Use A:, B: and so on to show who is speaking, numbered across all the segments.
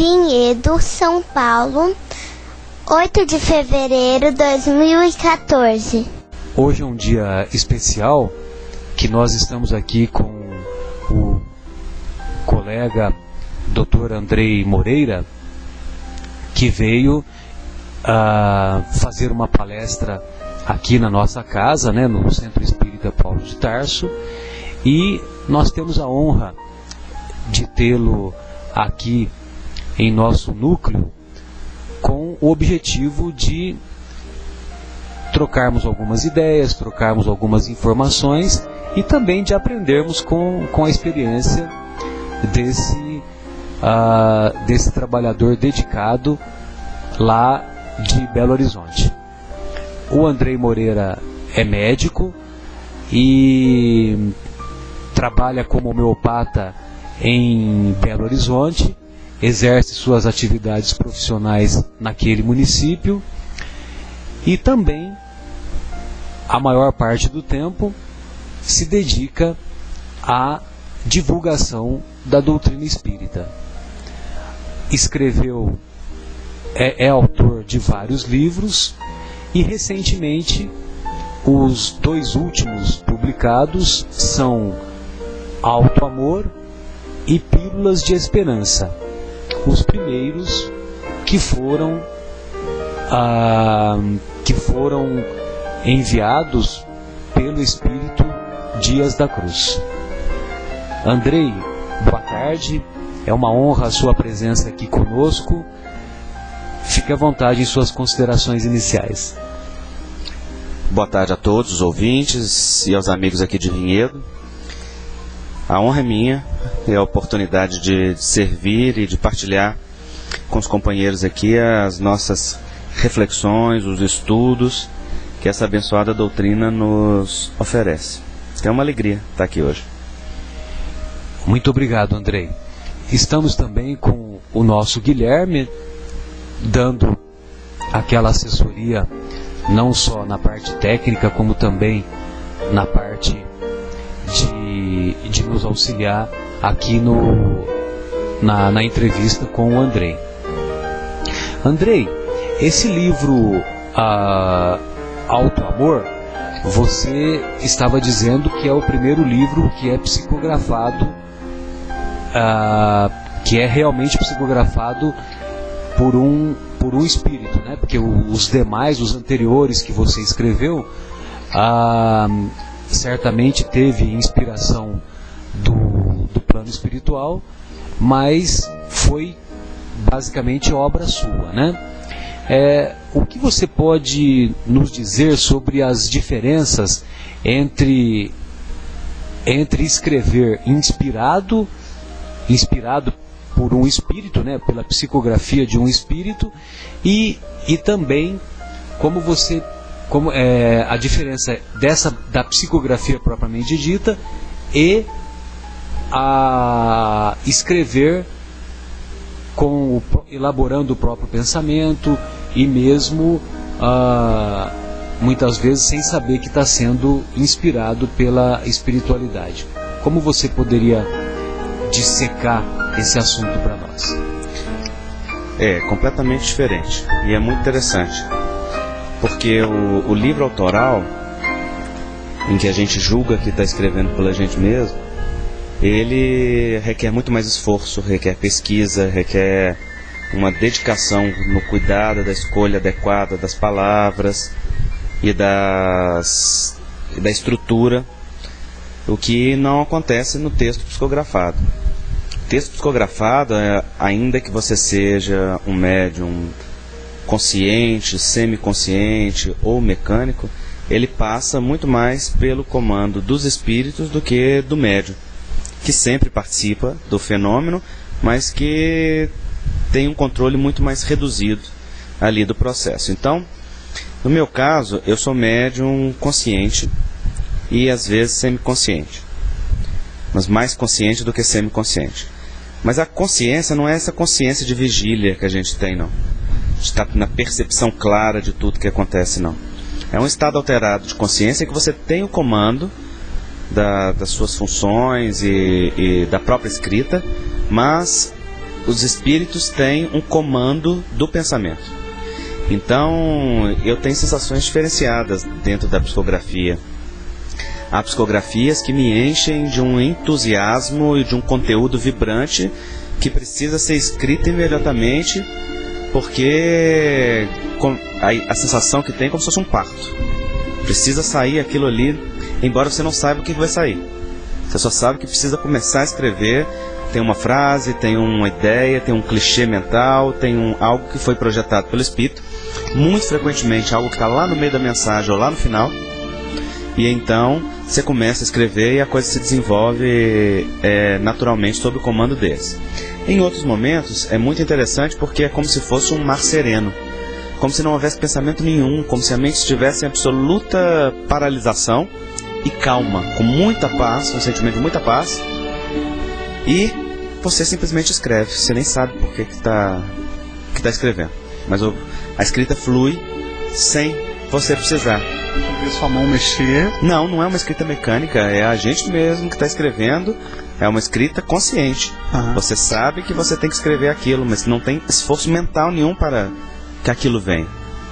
A: Vinhedo, São Paulo, 8 de fevereiro de 2014.
B: Hoje é um dia especial que nós estamos aqui com o colega Dr. Andrei Moreira, que veio fazer uma palestra aqui na nossa casa, né, no Centro Espírita Paulo de Tarso, e nós temos a honra de tê-lo aqui em nosso núcleo com o objetivo de trocarmos algumas ideias, trocarmos algumas informações e também de aprendermos com a experiência desse trabalhador dedicado lá de Belo Horizonte. O Andrei Moreira é médico e trabalha como homeopata em Belo Horizonte, exerce suas atividades profissionais naquele município e também, a maior parte do tempo, se dedica à divulgação da doutrina espírita. Escreveu, é autor de vários livros e recentemente os 2 últimos publicados são Alto Amor e Pílulas de Esperança, os primeiros que foram enviados pelo Espírito Dias da Cruz. Andrei, boa tarde, é uma honra a sua presença aqui conosco. Fique à vontade em suas considerações iniciais.
C: Boa tarde a todos os ouvintes e aos amigos aqui de Vinhedo. A honra é minha e a oportunidade de servir e de partilhar com os companheiros aqui as nossas reflexões, os estudos que essa abençoada doutrina nos oferece. É uma alegria estar aqui hoje.
B: Muito obrigado, Andrei. Estamos também com o nosso Guilherme, dando aquela assessoria não só na parte técnica, como também na parte de nos auxiliar aqui na entrevista com o Andrei. Andrei, esse livro Alto Amor, você estava dizendo que é o primeiro livro que é psicografado, que é realmente psicografado por um espírito, né? Porque os demais, os anteriores que você escreveu, certamente teve inspiração do plano espiritual, mas foi basicamente obra sua, né? O que você pode nos dizer sobre as diferenças entre escrever inspirado por um espírito, né, pela psicografia de um espírito, e também como a diferença da psicografia propriamente dita e a escrever elaborando o próprio pensamento e mesmo muitas vezes sem saber que está sendo inspirado pela espiritualidade. Como você poderia dissecar esse assunto para nós?
C: É completamente diferente e é muito interessante, porque o livro autoral, em que a gente julga que está escrevendo pela gente mesmo, ele requer muito mais esforço, requer pesquisa, requer uma dedicação no cuidado da escolha adequada das palavras e da estrutura, o que não acontece no texto psicografado. O texto psicografado, ainda que você seja um médium consciente, semiconsciente ou mecânico, ele passa muito mais pelo comando dos espíritos do que do médium, que sempre participa do fenômeno, mas que tem um controle muito mais reduzido ali do processo. Então, no meu caso, eu sou médium consciente e às vezes semiconsciente, mas mais consciente do que semiconsciente. Mas a consciência não é essa consciência de vigília que a gente tem, não. De estar na percepção clara de tudo que acontece, não. É um estado alterado de consciência que você tem o comando das suas funções e da própria escrita, mas os espíritos têm um comando do pensamento. Então, eu tenho sensações diferenciadas dentro da psicografia. Há psicografias que me enchem de um entusiasmo e de um conteúdo vibrante que precisa ser escrito imediatamente, porque a sensação que tem é como se fosse um parto. Precisa sair aquilo ali, embora você não saiba o que vai sair. Você só sabe que precisa começar a escrever. Tem uma frase, tem uma ideia, tem um clichê mental, tem algo que foi projetado pelo espírito. Muito frequentemente algo que está lá no meio da mensagem ou lá no final. E então você começa a escrever e a coisa se desenvolve naturalmente sob o comando deles. Em outros momentos é muito interessante porque é como se fosse um mar sereno. Como se não houvesse pensamento nenhum, como se a mente estivesse em absoluta paralisação e calma, com muita paz, um sentimento de muita paz. E você simplesmente escreve, você nem sabe por que está escrevendo. Mas a escrita flui sem você precisar.
D: Ver sua mão mexer.
C: Não é uma escrita mecânica, é a gente mesmo que está escrevendo, é uma escrita consciente. Você sabe que você tem que escrever aquilo, mas não tem esforço mental nenhum para que aquilo venha.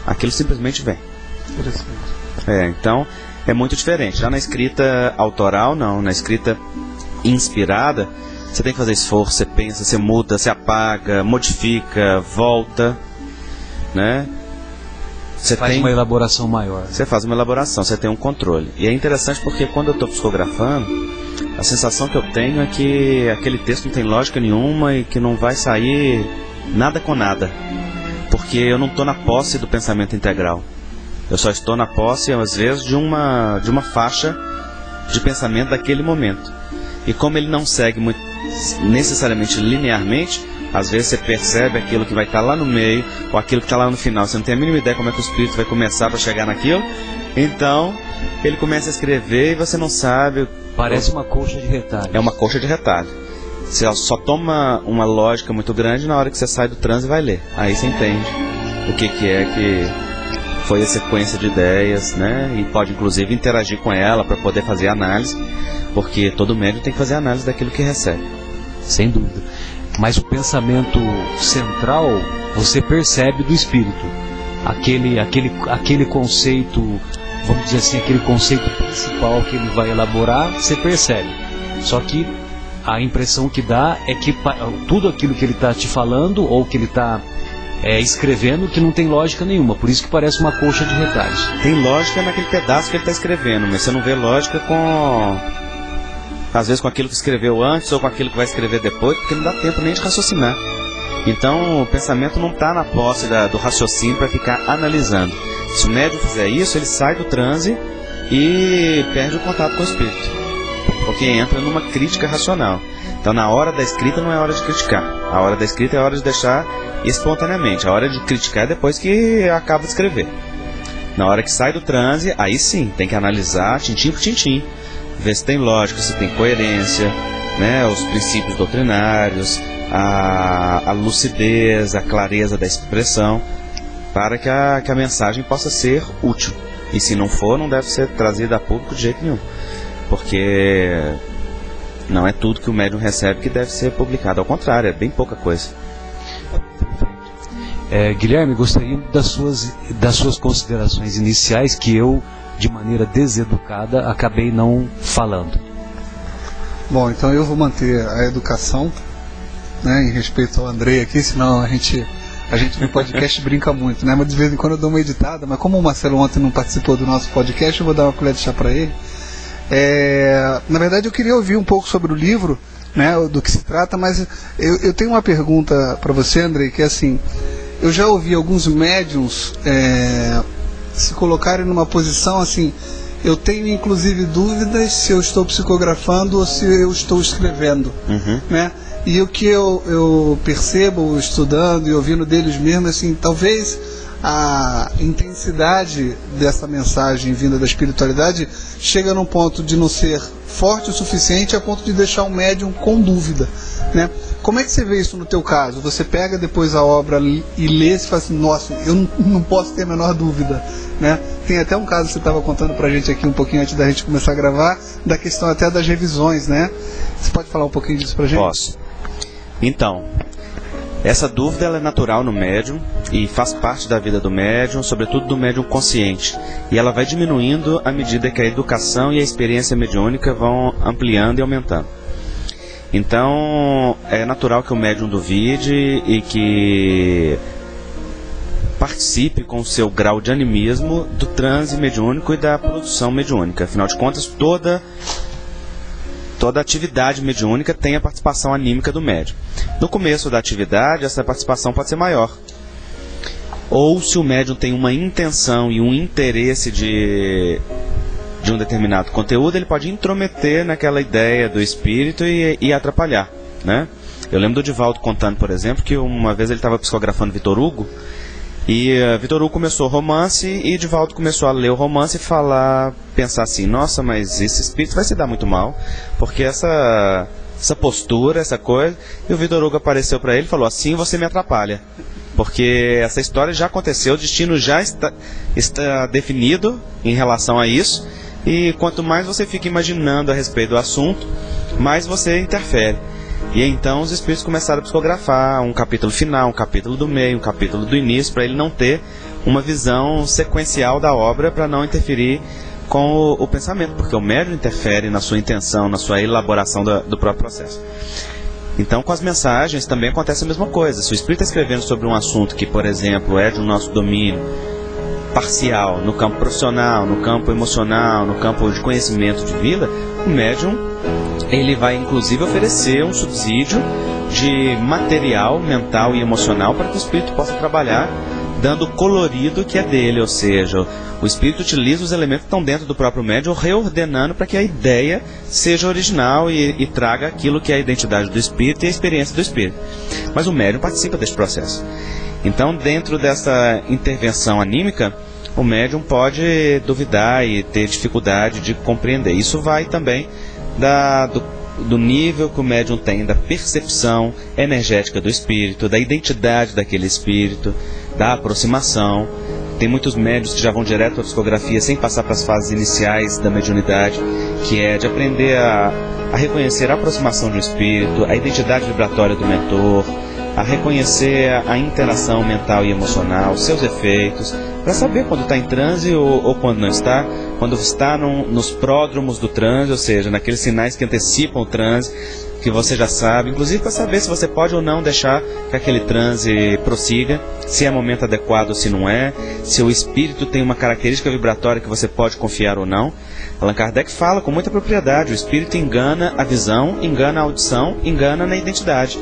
C: Aquilo simplesmente vem.
D: Interessante.
C: Então é muito diferente. Já na escrita autoral, não. Na escrita inspirada, você tem que fazer esforço, você pensa, você muda, você apaga, modifica, volta, né?
B: Você faz uma elaboração maior.
C: Você faz uma elaboração, você tem um controle. E é interessante porque quando eu estou psicografando, a sensação que eu tenho é que aquele texto não tem lógica nenhuma e que não vai sair nada com nada. Porque eu não estou na posse do pensamento integral. Eu só estou na posse, às vezes, de uma faixa de pensamento daquele momento. E como ele não segue muito, necessariamente linearmente, às vezes você percebe aquilo que vai estar lá no meio ou aquilo que está lá no final. Você não tem a mínima ideia como é que o espírito vai começar para chegar naquilo. Então, ele começa a escrever e você não sabe.
B: Parece uma colcha de retalho.
C: É uma colcha de retalho. Você só toma uma lógica muito grande na hora que você sai do transe e vai ler. Aí você entende o que é que foi a sequência de ideias, né? E pode inclusive interagir com ela para poder fazer análise, porque todo médium tem que fazer análise daquilo que recebe.
B: Sem dúvida. Mas o pensamento central você percebe do espírito. Aquele conceito, vamos dizer assim, aquele conceito principal que ele vai elaborar, você percebe. Só que a impressão que dá é que tudo aquilo que ele está te falando ou que ele está escrevendo que não tem lógica nenhuma. Por isso que parece uma colcha de retalhos.
C: Tem lógica naquele pedaço que ele está escrevendo, mas você não vê lógica às vezes com aquilo que escreveu antes ou com aquilo que vai escrever depois, porque não dá tempo nem de raciocinar. Então o pensamento não está na posse do raciocínio para ficar analisando. Se o médium fizer isso, ele sai do transe e perde o contato com o espírito, porque entra numa crítica racional. Então na hora da escrita não é hora de criticar. A hora da escrita é hora de deixar espontaneamente. A hora de criticar é depois que acaba de escrever. Na hora que sai do transe, aí sim, tem que analisar tintim por tintim, ver se tem lógica, se tem coerência, né, os princípios doutrinários, a lucidez, a clareza da expressão, para que a mensagem possa ser útil. E se não for, não deve ser trazida a público de jeito nenhum, porque não é tudo que o médium recebe que deve ser publicado. Ao contrário, é bem pouca coisa.
B: Guilherme, gostaria das suas considerações iniciais, que eu, de maneira deseducada, acabei não falando.
D: Bom, então eu vou manter a educação, né, em respeito ao Andrei aqui, senão a gente no podcast brinca muito, né? Mas de vez em quando eu dou uma editada, mas como o Marcelo ontem não participou do nosso podcast, eu vou dar uma colher de chá para ele. Na verdade eu queria ouvir um pouco sobre o livro, né, do que se trata, mas eu tenho uma pergunta para você, Andrei, que é assim: eu já ouvi alguns médiums se colocarem numa posição assim: eu tenho inclusive dúvidas se eu estou psicografando ou se eu estou escrevendo, né? E o que eu percebo estudando e ouvindo deles mesmo, assim, talvez a intensidade dessa mensagem vinda da espiritualidade chega num ponto de não ser forte o suficiente a ponto de deixar o médium com dúvida, né? Como é que você vê isso no teu caso? Você pega depois a obra e lê e fala assim: nossa, eu não posso ter a menor dúvida, né? Tem até um caso que você estava contando pra gente aqui um pouquinho antes da gente começar a gravar, da questão até das revisões, né? Você pode falar um pouquinho disso pra gente?
C: Posso. Então, Essa dúvida ela é natural no médium e faz parte da vida do médium, sobretudo do médium consciente. E ela vai diminuindo à medida que a educação e a experiência mediúnica vão ampliando e aumentando. Então, é natural que o médium duvide e que participe com o seu grau de animismo do transe mediúnico e da produção mediúnica. Afinal de contas, toda atividade mediúnica tem a participação anímica do médium. No começo da atividade, essa participação pode ser maior. Ou se o médium tem uma intenção e um interesse de um determinado conteúdo, ele pode intrometer naquela ideia do espírito e atrapalhar, né? Eu lembro do Divaldo contando, por exemplo, que uma vez ele estava psicografando Vitor Hugo, e Vitor Hugo começou o romance, e Divaldo começou a ler o romance e pensar assim, nossa, mas esse espírito vai se dar muito mal, porque essa postura, essa coisa. E o Vitor Hugo apareceu para ele e falou, assim você me atrapalha, porque essa história já aconteceu, o destino já está definido em relação a isso, e quanto mais você fica imaginando a respeito do assunto, mais você interfere. E então os espíritos começaram a psicografar um capítulo final, um capítulo do meio, um capítulo do início, para ele não ter uma visão sequencial da obra, para não interferir com o pensamento, porque o médium interfere na sua intenção, na sua elaboração do próprio processo. Então, com as mensagens também acontece a mesma coisa. Se o espírito está escrevendo sobre um assunto que, por exemplo, é do nosso domínio parcial, no campo profissional, no campo emocional, no campo de conhecimento de vida, o médium ele vai inclusive oferecer um subsídio de material mental e emocional para que o espírito possa trabalhar dando o colorido que é dele, ou seja, o espírito utiliza os elementos que estão dentro do próprio médium, reordenando para que a ideia seja original e traga aquilo que é a identidade do espírito e a experiência do espírito. Mas o médium participa desse processo. Então, dentro dessa intervenção anímica, o médium pode duvidar e ter dificuldade de compreender. Isso vai também do nível que o médium tem da percepção energética do espírito, da identidade daquele espírito, da aproximação. Tem muitos médiuns que já vão direto à psicografia sem passar para as fases iniciais da mediunidade, que é de aprender a reconhecer a aproximação de um espírito, a identidade vibratória do mentor, a reconhecer a interação mental e emocional, seus efeitos, para saber quando está em transe ou quando não está, quando está nos pródromos do transe, ou seja, naqueles sinais que antecipam o transe, que você já sabe, inclusive para saber se você pode ou não deixar que aquele transe prossiga, se é momento adequado ou se não é, se o espírito tem uma característica vibratória que você pode confiar ou não. Allan Kardec fala com muita propriedade, o espírito engana a visão, engana a audição, engana na identidade.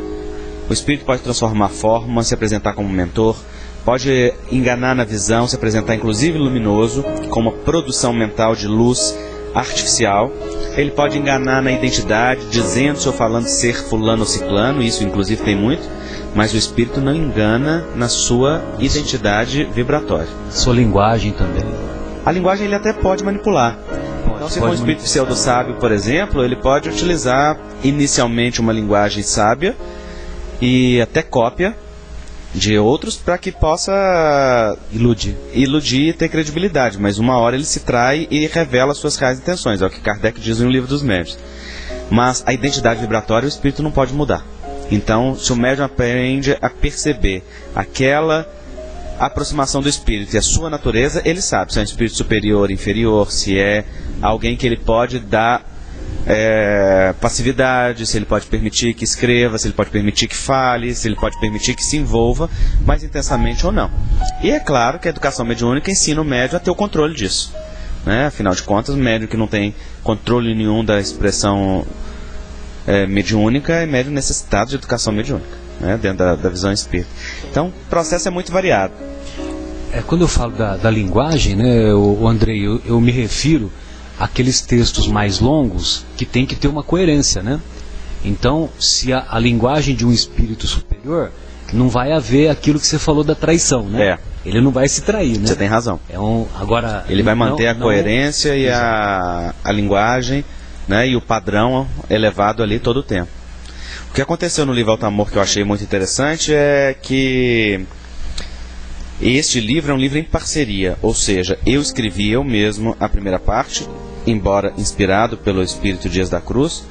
C: O espírito pode transformar a forma, se apresentar como mentor, pode enganar na visão, se apresentar inclusive luminoso, com uma produção mental de luz artificial. Ele pode enganar na identidade, dizendo-se ou falando ser fulano ou ciclano, isso inclusive tem muito, mas o espírito não engana na sua identidade vibratória.
B: Sua linguagem também.
C: A linguagem ele até pode manipular. Então, se for um espírito pseudo-sábio, por exemplo, ele pode utilizar inicialmente uma linguagem sábia e até cópia de outros para que possa iludir e ter credibilidade, mas uma hora ele se trai e revela suas reais intenções, é o que Kardec diz no Livro dos Médiuns. Mas a identidade vibratória o espírito não pode mudar. Então, se o médium aprende a perceber aquela aproximação do espírito e a sua natureza, ele sabe se é um espírito superior, inferior, se é alguém que ele pode dar passividade, se ele pode permitir que escreva, se ele pode permitir que fale, se ele pode permitir que se envolva mais intensamente ou não. E é claro que a educação mediúnica ensina o médium a ter o controle disso, né? Afinal de contas, o médium que não tem controle nenhum da expressão mediúnica é médium necessitado de educação mediúnica, né? Dentro da visão espírita. Então, o processo é muito variado.
B: Quando eu falo da linguagem, né, o Andrei, eu me refiro aqueles textos mais longos que tem que ter uma coerência, né? Então, se a linguagem de um espírito superior, não vai haver aquilo que você falou da traição, né? Ele não vai se trair, né?
C: Você tem razão.
B: Agora,
C: ele vai manter a coerência e a linguagem, né, e o padrão elevado ali todo o tempo. O que aconteceu no livro Alto Amor que eu achei muito interessante é que este livro é um livro em parceria, ou seja, eu escrevi eu mesmo a primeira parte, embora inspirado pelo Espírito Dias da Cruz,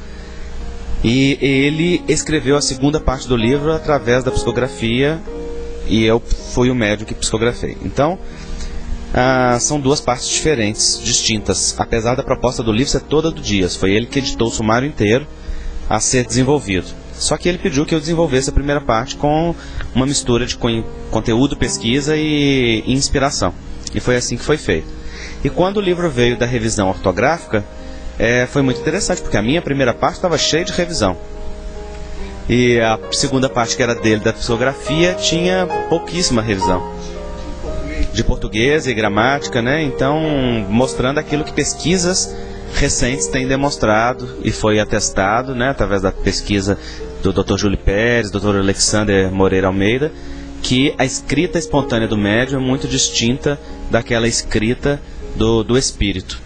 C: E ele escreveu a segunda parte do livro através da psicografia, e eu fui o médium que psicografei. Então, são duas partes diferentes, distintas, apesar da proposta do livro ser toda do Dias. Foi ele que editou o sumário inteiro a ser desenvolvido. Só que ele pediu que eu desenvolvesse a primeira parte com uma mistura de conteúdo, pesquisa e inspiração. E foi assim que foi feito. E quando o livro veio da revisão ortográfica, foi muito interessante, porque a minha primeira parte estava cheia de revisão. E a segunda parte, que era dele, da psicografia, tinha pouquíssima revisão. De português e gramática, né? Então, mostrando aquilo que pesquisas recentes têm demonstrado e foi atestado, né, através da pesquisa do Dr. Júlio Pérez, Dr. Alexander Moreira Almeida, que a escrita espontânea do médium é muito distinta daquela escrita do espírito.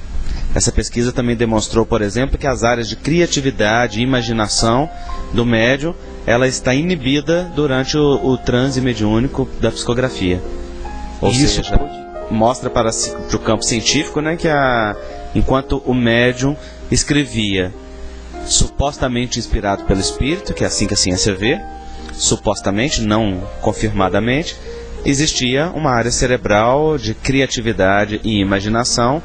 C: Essa pesquisa também demonstrou, por exemplo, que as áreas de criatividade e imaginação do médium, ela está inibida durante o transe mediúnico da psicografia. Ou seja, mostra para o campo científico, né, que enquanto o médium escrevia supostamente inspirado pelo espírito, que é assim que a ciência vê, supostamente, não confirmadamente, existia uma área cerebral de criatividade e imaginação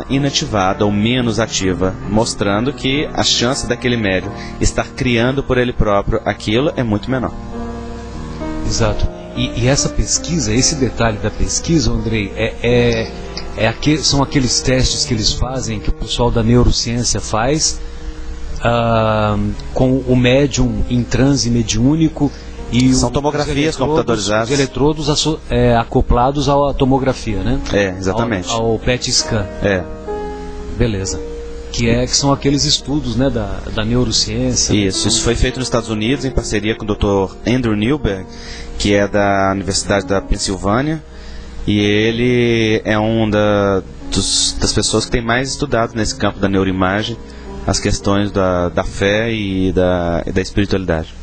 C: inativada ou menos ativa, mostrando que a chance daquele médium estar criando por ele próprio aquilo é muito menor.
B: Exato. E essa pesquisa, esse detalhe da pesquisa, Andrei, são aqueles testes que eles fazem, que o pessoal da neurociência faz, com o médium em transe mediúnico. E
C: são tomografias computadorizadas.
B: Os eletrodos acoplados à tomografia, né?
C: Exatamente.
B: Ao PET scan. Beleza. Que são aqueles estudos, né, da neurociência.
C: Isso foi feito nos Estados Unidos em parceria com o Dr. Andrew Newberg, que é da Universidade da Pensilvânia, e ele é das pessoas que tem mais estudado nesse campo da neuroimagem as questões da fé e da espiritualidade.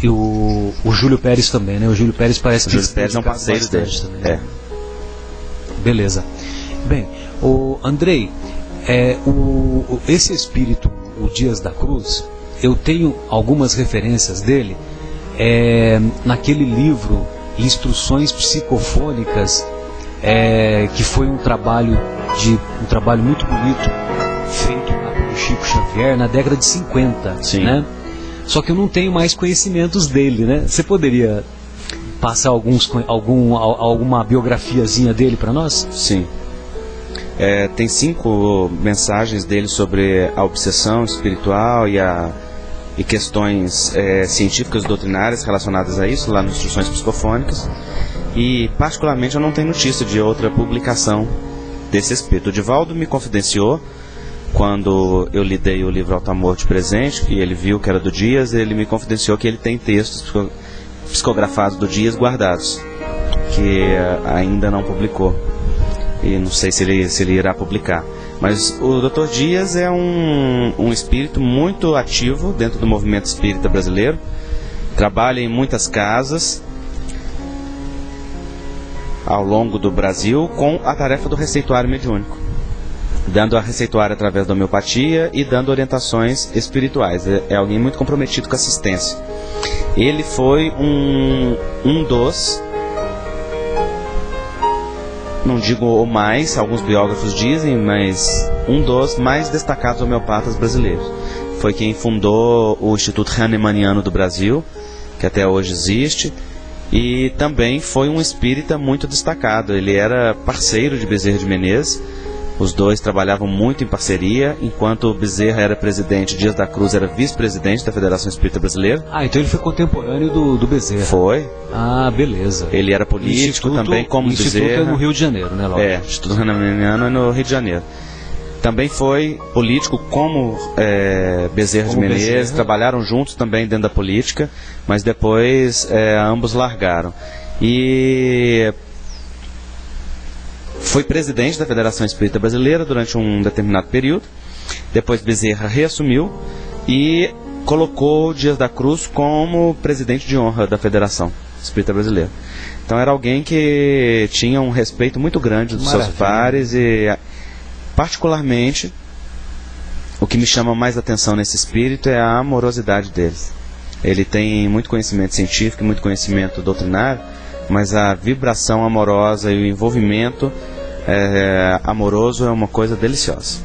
B: E o Júlio Pérez também, né? O Júlio Pérez parece que...
C: O Júlio Pérez é um parceiro dele também, né?
B: Beleza. Bem, o Andrei, esse espírito, o Dias da Cruz, eu tenho algumas referências dele naquele livro Instruções Psicofônicas, que foi um trabalho muito bonito feito por Chico Xavier na década de 50.
C: Sim.
B: Né? Só que eu não tenho mais conhecimentos dele, né? Você poderia passar alguma biografiazinha dele para nós?
C: Sim. Tem 5 mensagens dele sobre a obsessão espiritual e questões científicas doutrinárias relacionadas a isso, lá nas Instruções Psicofônicas. E, particularmente, eu não tenho notícia de outra publicação desse espírito. O Divaldo me confidenciou, quando eu lhe dei o livro Alto Amor de presente, e ele viu que era do Dias, ele me confidenciou que ele tem textos psicografados do Dias guardados, que ainda não publicou. E não sei se ele irá publicar. Mas o Dr. Dias é um espírito muito ativo dentro do movimento espírita brasileiro. Trabalha em muitas casas ao longo do Brasil com a tarefa do receituário mediúnico, dando a receituária através da homeopatia e dando orientações espirituais. É alguém muito comprometido com a assistência. Ele foi um dos, não digo o mais, alguns biógrafos dizem, mas um dos mais destacados homeopatas brasileiros. Foi quem fundou o Instituto Hahnemanniano do Brasil, que até hoje existe, e também foi um espírita muito destacado. Ele era parceiro de Bezerra de Menezes. Os dois trabalhavam muito em parceria, enquanto Bezerra era presidente, Dias da Cruz era vice-presidente da Federação Espírita Brasileira.
B: Então ele foi contemporâneo do Bezerra.
C: Foi.
B: Beleza.
C: Ele era político também, como Bezerra. O Instituto
B: é no Rio de Janeiro, né, Laura?
C: O Instituto Hahnemanniano é no Rio de Janeiro. Também foi político como Bezerra de Menezes, trabalharam juntos também dentro da política, mas depois ambos largaram. E foi presidente da Federação Espírita Brasileira durante um determinado período. Depois Bezerra reassumiu e colocou Dias da Cruz como presidente de honra da Federação Espírita Brasileira. Então era alguém que tinha um respeito muito grande dos seus pares e, particularmente, o que me chama mais atenção nesse espírito é a amorosidade deles. Ele tem muito conhecimento científico, muito conhecimento doutrinário, mas a vibração amorosa e o envolvimento amoroso é uma coisa deliciosa.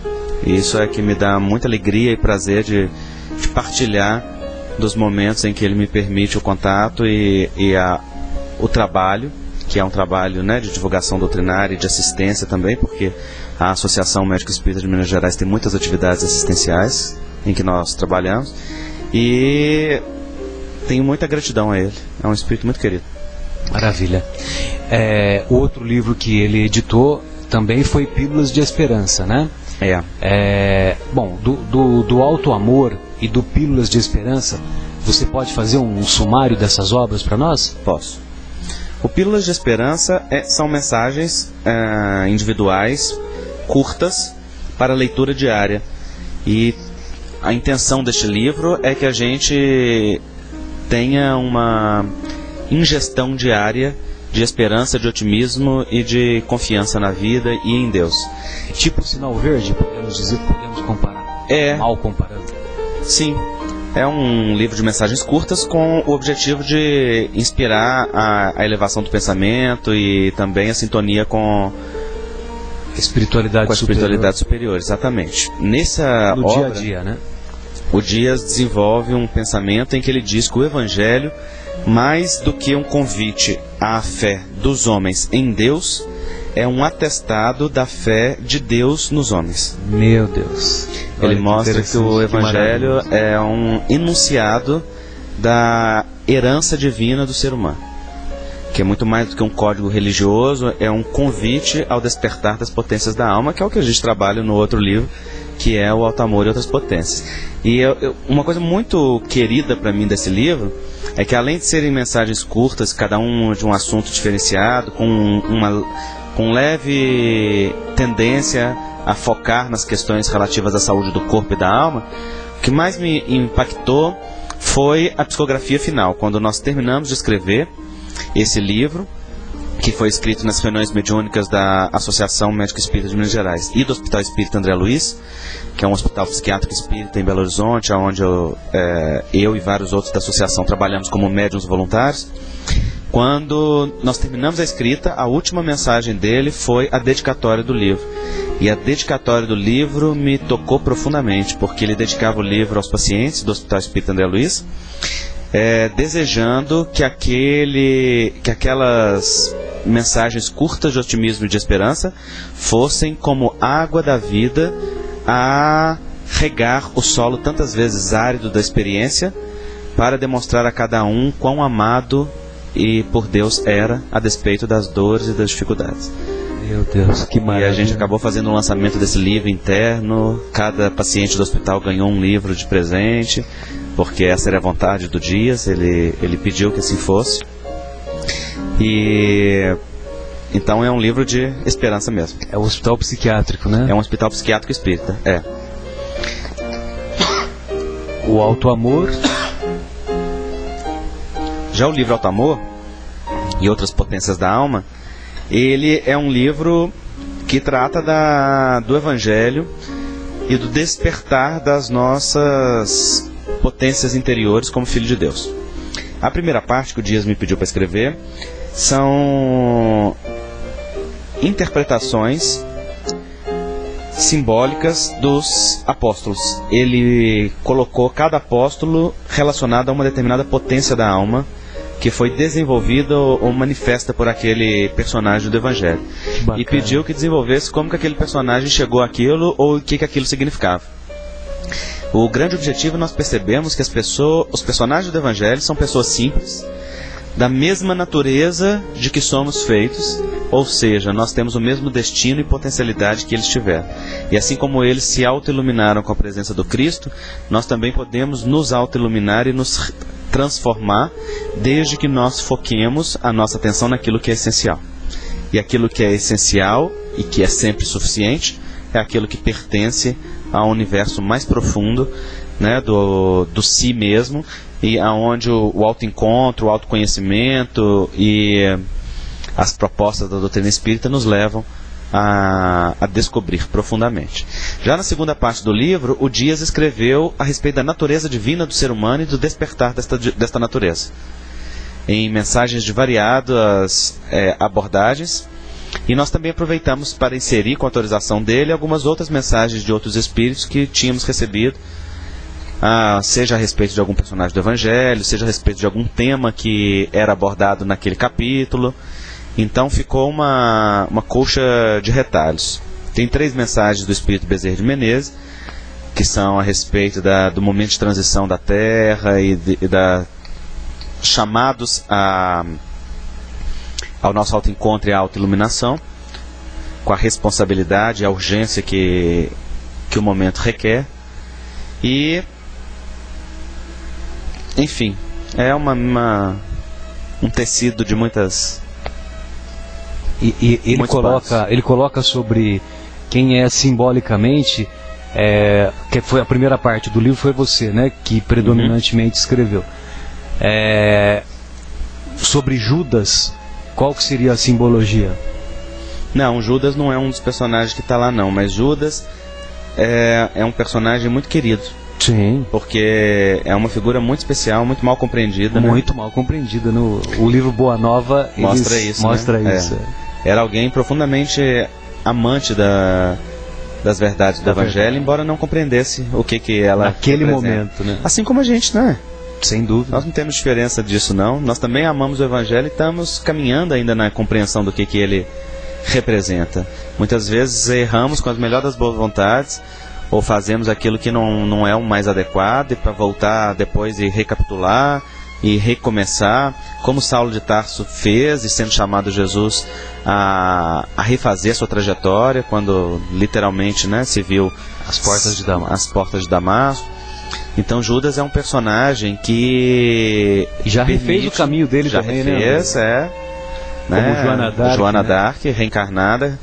C: E isso é que me dá muita alegria e prazer de partilhar dos momentos em que ele me permite o contato e o trabalho, que é um trabalho, né, de divulgação doutrinária e de assistência também, porque a Associação Médico Espírita de Minas Gerais tem muitas atividades assistenciais em que nós trabalhamos, e tenho muita gratidão a ele. É um espírito muito querido.
B: Maravilha. O outro livro que ele editou também foi Pílulas de Esperança, né? Bom, do Alto Amor e do Pílulas de Esperança, você pode fazer um sumário dessas obras para nós?
C: Posso. O Pílulas de Esperança são mensagens individuais, curtas, para leitura diária. E a intenção deste livro é que a gente tenha uma ingestão diária de esperança, de otimismo e de confiança na vida e em Deus.
B: Tipo sinal verde, podemos dizer, podemos comparar. Mal comparando.
C: Sim. É um livro de mensagens curtas com o objetivo de inspirar a elevação do pensamento e também a sintonia com
B: a espiritualidade
C: superior. Exatamente. Nessa
B: no
C: obra,
B: dia a dia, né?
C: O Dias desenvolve um pensamento em que ele diz que o Evangelho, mais do que um convite à fé dos homens em Deus, é um atestado da fé de Deus nos homens.
B: Meu Deus.
C: Ele mostra que o Evangelho é um enunciado da herança divina do ser humano, que é muito mais do que um código religioso, é um convite ao despertar das potências da alma, que é o que a gente trabalha no outro livro, que é o Alto Amor e Outras Potências. E uma coisa muito querida para mim desse livro é que, além de serem mensagens curtas, cada um de um assunto diferenciado, com leve tendência a focar nas questões relativas à saúde do corpo e da alma, o que mais me impactou foi a psicografia final. Quando nós terminamos de escrever esse livro, que foi escrito nas reuniões mediúnicas da Associação Médico Espírita de Minas Gerais e do Hospital Espírita André Luiz, que é um hospital psiquiátrico espírita em Belo Horizonte, onde eu e vários outros da associação trabalhamos como médiuns voluntários. Quando nós terminamos a escrita, a última mensagem dele foi a dedicatória do livro. E a dedicatória do livro me tocou profundamente, porque ele dedicava o livro aos pacientes do Hospital Espírita André Luiz, desejando que aquelas mensagens curtas de otimismo e de esperança fossem como água da vida a regar o solo tantas vezes árido da experiência, para demonstrar a cada um quão amado e por Deus era, a despeito das dores e das dificuldades.
B: Meu Deus, que maravilha.
C: E a gente acabou fazendo o lançamento desse livro interno. Cada paciente do hospital ganhou um livro de presente, porque essa era a vontade do Dias, ele pediu que assim fosse. E então é um livro de esperança mesmo.
B: É um hospital psiquiátrico, né?
C: É um hospital psiquiátrico espírita,
B: O Alto Amor.
C: Já o livro Alto Amor e Outras Potências da Alma, ele é um livro que trata do Evangelho e do despertar das nossas potências interiores como filho de Deus. A primeira parte que o Dias me pediu para escrever são interpretações simbólicas dos apóstolos. Ele colocou cada apóstolo relacionado a uma determinada potência da alma que foi desenvolvida ou manifesta por aquele personagem do Evangelho. E pediu que desenvolvesse como que aquele personagem chegou àquilo ou o que aquilo significava. O grande objetivo, nós percebemos que os personagens do Evangelho são pessoas simples, da mesma natureza de que somos feitos, ou seja, nós temos o mesmo destino e potencialidade que eles tiveram. E assim como eles se auto-iluminaram com a presença do Cristo, nós também podemos nos auto-iluminar e nos transformar, desde que nós foquemos a nossa atenção naquilo que é essencial. E aquilo que é essencial e que é sempre suficiente é aquilo que pertence ao universo mais profundo, né, do si mesmo, e aonde o autoencontro, o autoconhecimento e as propostas da doutrina espírita nos levam a descobrir profundamente. Já na segunda parte do livro, o Dias escreveu a respeito da natureza divina do ser humano e do despertar desta natureza, em mensagens de variadas abordagens, e nós também aproveitamos para inserir, com a autorização dele, algumas outras mensagens de outros espíritos que tínhamos recebido, seja a respeito de algum personagem do Evangelho, seja a respeito de algum tema que era abordado naquele capítulo. Então ficou uma colcha de retalhos. Tem 3 mensagens do Espírito Bezerra de Menezes, que são a respeito do momento de transição da Terra e chamados ao nosso autoencontro e à autoiluminação, com a responsabilidade e a urgência que o momento requer. E, enfim, é um tecido de muitas...
B: E ele coloca sobre quem é simbolicamente, que foi a primeira parte do livro, foi você, né, que predominantemente escreveu. Sobre Judas, qual que seria a simbologia?
C: Não, Judas não é um dos personagens que está lá não, mas Judas é um personagem muito querido.
B: Sim.
C: Porque é uma figura muito especial, muito mal compreendida.
B: Muito mal compreendida. O livro Boa Nova
C: mostra isso. Era alguém profundamente amante das verdades do Evangelho, embora não compreendesse o que ela
B: naquele
C: representa.
B: momento, né?
C: Assim como a gente, né?
B: Sem dúvida.
C: Nós não temos diferença disso, não. Nós também amamos o Evangelho e estamos caminhando ainda na compreensão do que ele representa. Muitas vezes erramos com as melhores das boas vontades, ou fazemos aquilo que não é o mais adequado, e para voltar depois e recapitular e recomeçar, como Saulo de Tarso fez, e sendo chamado Jesus a refazer sua trajetória, quando literalmente, né, se viu
B: as portas de Damasco.
C: Então Judas é um personagem que
B: já refez o caminho dele também,
C: refez,
B: né?
C: Como Joana d'Arc, reencarnada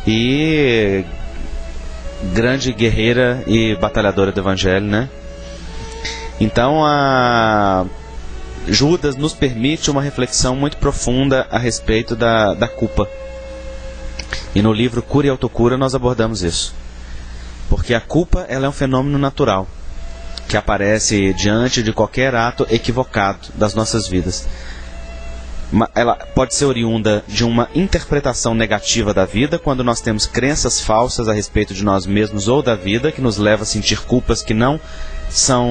C: e grande guerreira e batalhadora do Evangelho, né? Então Judas nos permite uma reflexão muito profunda a respeito da culpa. E no livro Cura e Autocura nós abordamos isso. Porque a culpa, ela é um fenômeno natural, que aparece diante de qualquer ato equivocado das nossas vidas. Ela pode ser oriunda de uma interpretação negativa da vida, quando nós temos crenças falsas a respeito de nós mesmos ou da vida, que nos leva a sentir culpas que não são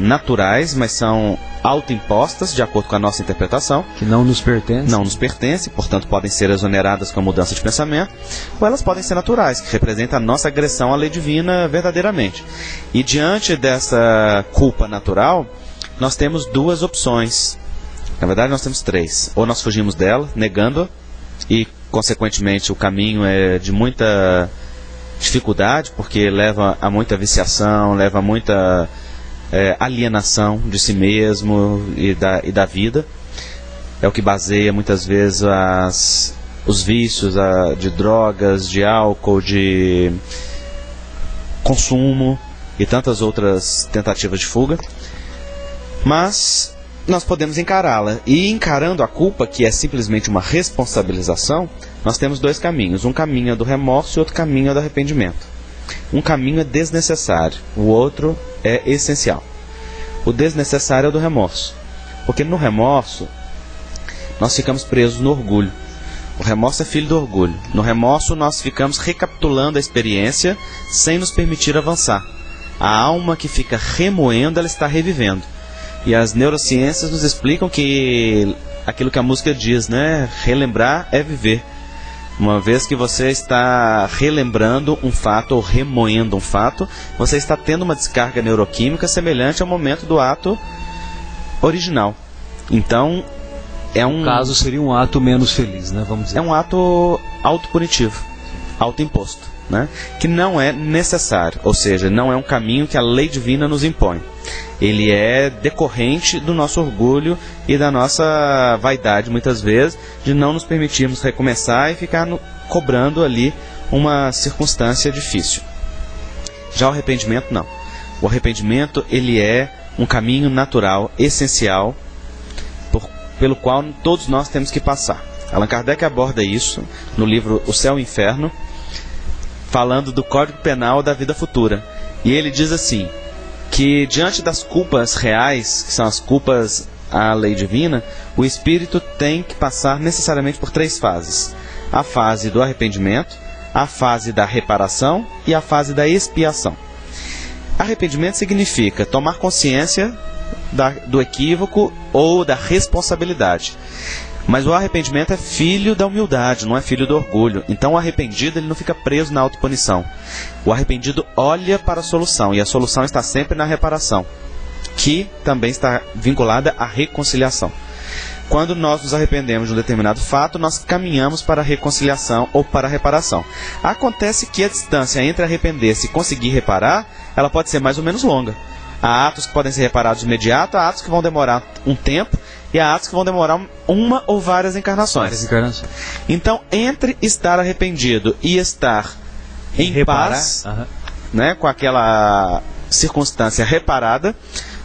C: naturais, mas são autoimpostas, de acordo com a nossa interpretação.
B: Que não nos pertencem.
C: Não nos pertencem, portanto podem ser exoneradas com a mudança de pensamento, ou elas podem ser naturais, que representam a nossa agressão à lei divina verdadeiramente. E diante dessa culpa natural, nós temos 2 opções. Na verdade nós temos 3. Ou nós fugimos dela, negando-a, e consequentemente o caminho é de muita dificuldade, porque leva a muita viciação, leva a muita alienação de si mesmo e da vida. É o que baseia muitas vezes os vícios de drogas, de álcool, de consumo e tantas outras tentativas de fuga. Mas nós podemos encará-la. E encarando a culpa, que é simplesmente uma responsabilização, nós temos 2 caminhos. Um caminho é do remorso e outro caminho é do arrependimento. Um caminho é desnecessário, o outro é essencial. O desnecessário é o do remorso, porque no remorso nós ficamos presos no orgulho. O remorso é filho do orgulho. No remorso nós ficamos recapitulando a experiência sem nos permitir avançar. A alma que fica remoendo, ela está revivendo. E as neurociências nos explicam que aquilo que a música diz, né? Relembrar é viver. Uma vez que você está relembrando um fato ou remoendo um fato, você está tendo uma descarga neuroquímica semelhante ao momento do ato original. Então,
B: no caso, seria um ato menos feliz, né? Vamos dizer.
C: É um ato autopunitivo, autoimposto, né? Que não é necessário, ou seja, não é um caminho que a lei divina nos impõe. Ele é decorrente do nosso orgulho e da nossa vaidade, muitas vezes, de não nos permitirmos recomeçar e ficar cobrando ali uma circunstância difícil. Já o arrependimento, não. O arrependimento, ele é um caminho natural, essencial, pelo qual todos nós temos que passar. Allan Kardec aborda isso no livro O Céu e o Inferno, falando do Código Penal da vida futura. E ele diz assim, que diante das culpas reais, que são as culpas à lei divina, o espírito tem que passar necessariamente por 3 fases. A fase do arrependimento, a fase da reparação e a fase da expiação. Arrependimento significa tomar consciência do equívoco ou da responsabilidade. Mas o arrependimento é filho da humildade, não é filho do orgulho. Então o arrependido ele não fica preso na autopunição. O arrependido olha para a solução, e a solução está sempre na reparação, que também está vinculada à reconciliação. Quando nós nos arrependemos de um determinado fato, nós caminhamos para a reconciliação ou para a reparação. Acontece que a distância entre arrepender-se e conseguir reparar, ela pode ser mais ou menos longa. Há atos que podem ser reparados de imediato, há atos que vão demorar um tempo, e há atos que vão demorar uma ou várias encarnações. Então, entre estar arrependido e estar em paz, né, com aquela circunstância reparada,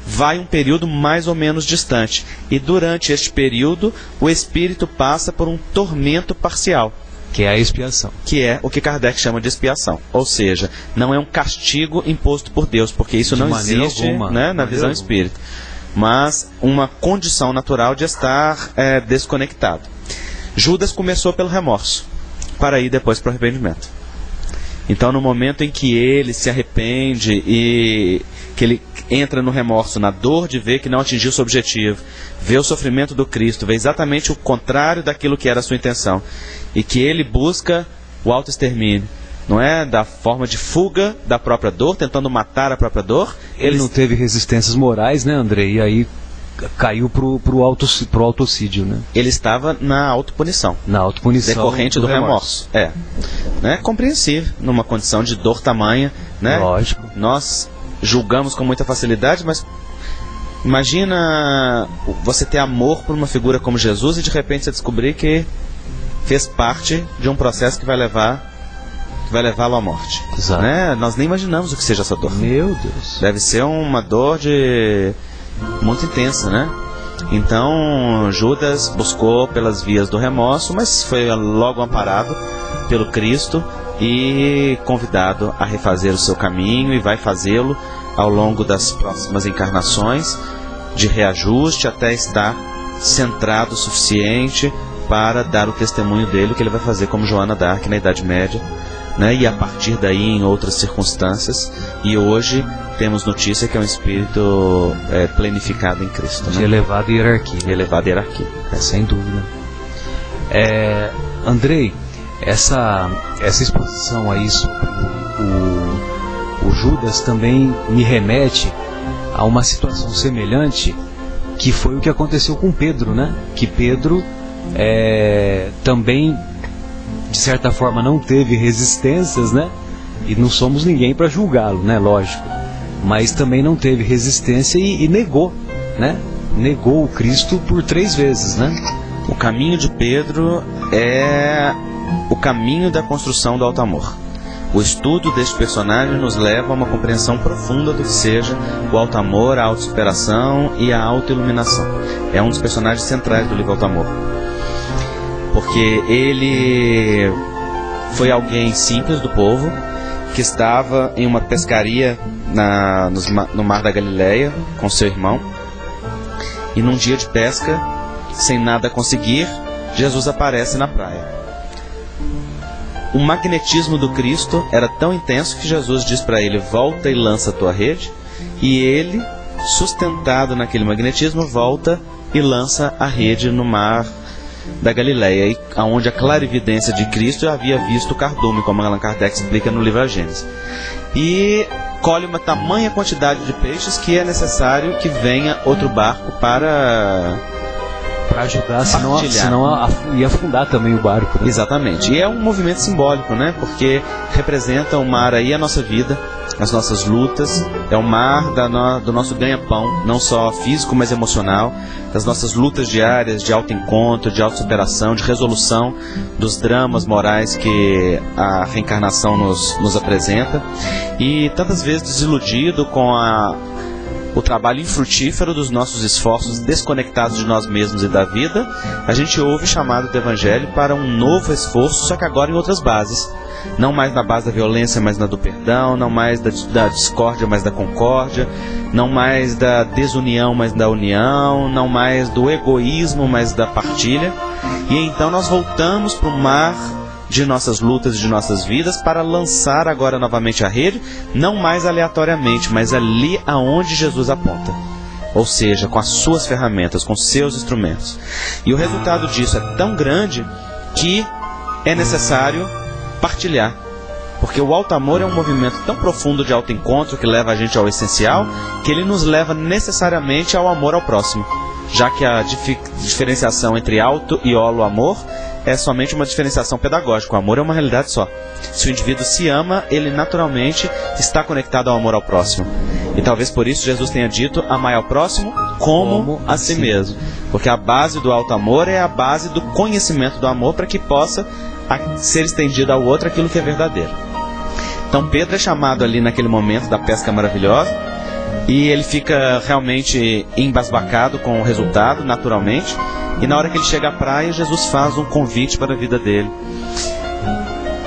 C: vai um período mais ou menos distante. E durante este período, o espírito passa por um tormento parcial.
B: Que é a expiação. Que
C: é o que Kardec chama de expiação. Ou seja, não é um castigo imposto por Deus, porque isso não existe alguma, né, na visão espírita. Mas uma condição natural de estar desconectado. Judas começou pelo remorso, para ir depois para o arrependimento. Então, no momento em que ele se arrepende e que ele entra no remorso, na dor de ver que não atingiu seu objetivo, vê o sofrimento do Cristo, vê exatamente o contrário daquilo que era a sua intenção, e que ele busca o autoextermínio, não é? Da forma de fuga da própria dor, tentando matar a própria dor.
B: Ele não teve resistências morais, né, André? E aí caiu pro autocídio, né?
C: Ele estava na autopunição.
B: Na autopunição.
C: Decorrente do remorso. Né? Compreensível, numa condição de dor tamanha, né?
B: Lógico.
C: Nós julgamos com muita facilidade, mas imagina você ter amor por uma figura como Jesus e de repente você descobrir que fez parte de um processo que vai levá-lo à morte.
B: Exato.
C: Né? Nós nem imaginamos o que seja essa dor.
B: Meu Deus.
C: Deve ser uma dor muito intensa, né? Então Judas buscou pelas vias do remorso, mas foi logo amparado pelo Cristo e convidado a refazer o seu caminho, e vai fazê-lo ao longo das próximas encarnações de reajuste, até estar centrado o suficiente para dar o testemunho dele, que ele vai fazer como Joana d'Arc na Idade Média, né? E a partir daí em outras circunstâncias. E hoje temos notícia que é um espírito plenificado em Cristo,
B: de
C: né?
B: elevada hierarquia.
C: Elevada hierarquia.
B: Sem dúvida. Andrei, essa exposição aí sobre o Judas também me remete a uma situação semelhante, que foi o que aconteceu com Pedro, né? Que Pedro também, de certa forma, não teve resistências, né? E não somos ninguém para julgá-lo, né? Lógico. Mas também não teve resistência e negou, né? Negou o Cristo por 3 vezes, né?
C: O caminho de Pedro é o caminho da construção do alto amor. O estudo deste personagem nos leva a uma compreensão profunda do que seja o alto amor, a autossuperação e a autoiluminação. É um dos personagens centrais do livro Alto Amor, porque ele foi alguém simples do povo, que estava em uma pescaria no Mar da Galileia com seu irmão, e num dia de pesca, sem nada a conseguir, Jesus aparece na praia. O magnetismo do Cristo era tão intenso que Jesus diz para ele: volta e lança a tua rede, e ele, sustentado naquele magnetismo, volta e lança a rede no Mar da Galileia, onde a clarividência de Cristo havia visto o cardume, como Allan Kardec explica no livro A Gênese, e colhe uma tamanha quantidade de peixes que é necessário que venha outro barco para
B: ajudar, senão ia afundar também o barco, né?
C: Exatamente, e é um movimento simbólico, né? Porque representa o mar aí a nossa vida, as nossas lutas, é o mar do nosso ganha-pão, não só físico, mas emocional, das nossas lutas diárias de autoencontro, de autossuperação, de resolução dos dramas morais que a reencarnação nos apresenta, e tantas vezes desiludido com o trabalho infrutífero dos nossos esforços desconectados de nós mesmos e da vida, a gente ouve o chamado do Evangelho para um novo esforço, só que agora em outras bases. Não mais na base da violência, mas na do perdão, não mais da discórdia, mas da concórdia, não mais da desunião, mas da união, não mais do egoísmo, mas da partilha. E então nós voltamos para o mar de nossas lutas e de nossas vidas para lançar agora novamente a rede, não mais aleatoriamente, mas ali aonde Jesus aponta. Ou seja, com as suas ferramentas, com os seus instrumentos. E o resultado disso é tão grande que é necessário partilhar. Porque o alto amor é um movimento tão profundo de autoencontro que leva a gente ao essencial, que ele nos leva necessariamente ao amor ao próximo. Já que a diferenciação entre alto e holo amor é somente uma diferenciação pedagógica. O amor é uma realidade só. Se o indivíduo se ama, ele naturalmente está conectado ao amor ao próximo. E talvez por isso Jesus tenha dito: amai ao próximo como a si mesmo. Porque a base do alto amor é a base do conhecimento do amor, para que possa ser estendido ao outro aquilo que é verdadeiro. Então Pedro é chamado ali naquele momento da pesca maravilhosa, e ele fica realmente embasbacado com o resultado, naturalmente. E na hora que ele chega à praia, Jesus faz um convite para a vida dele,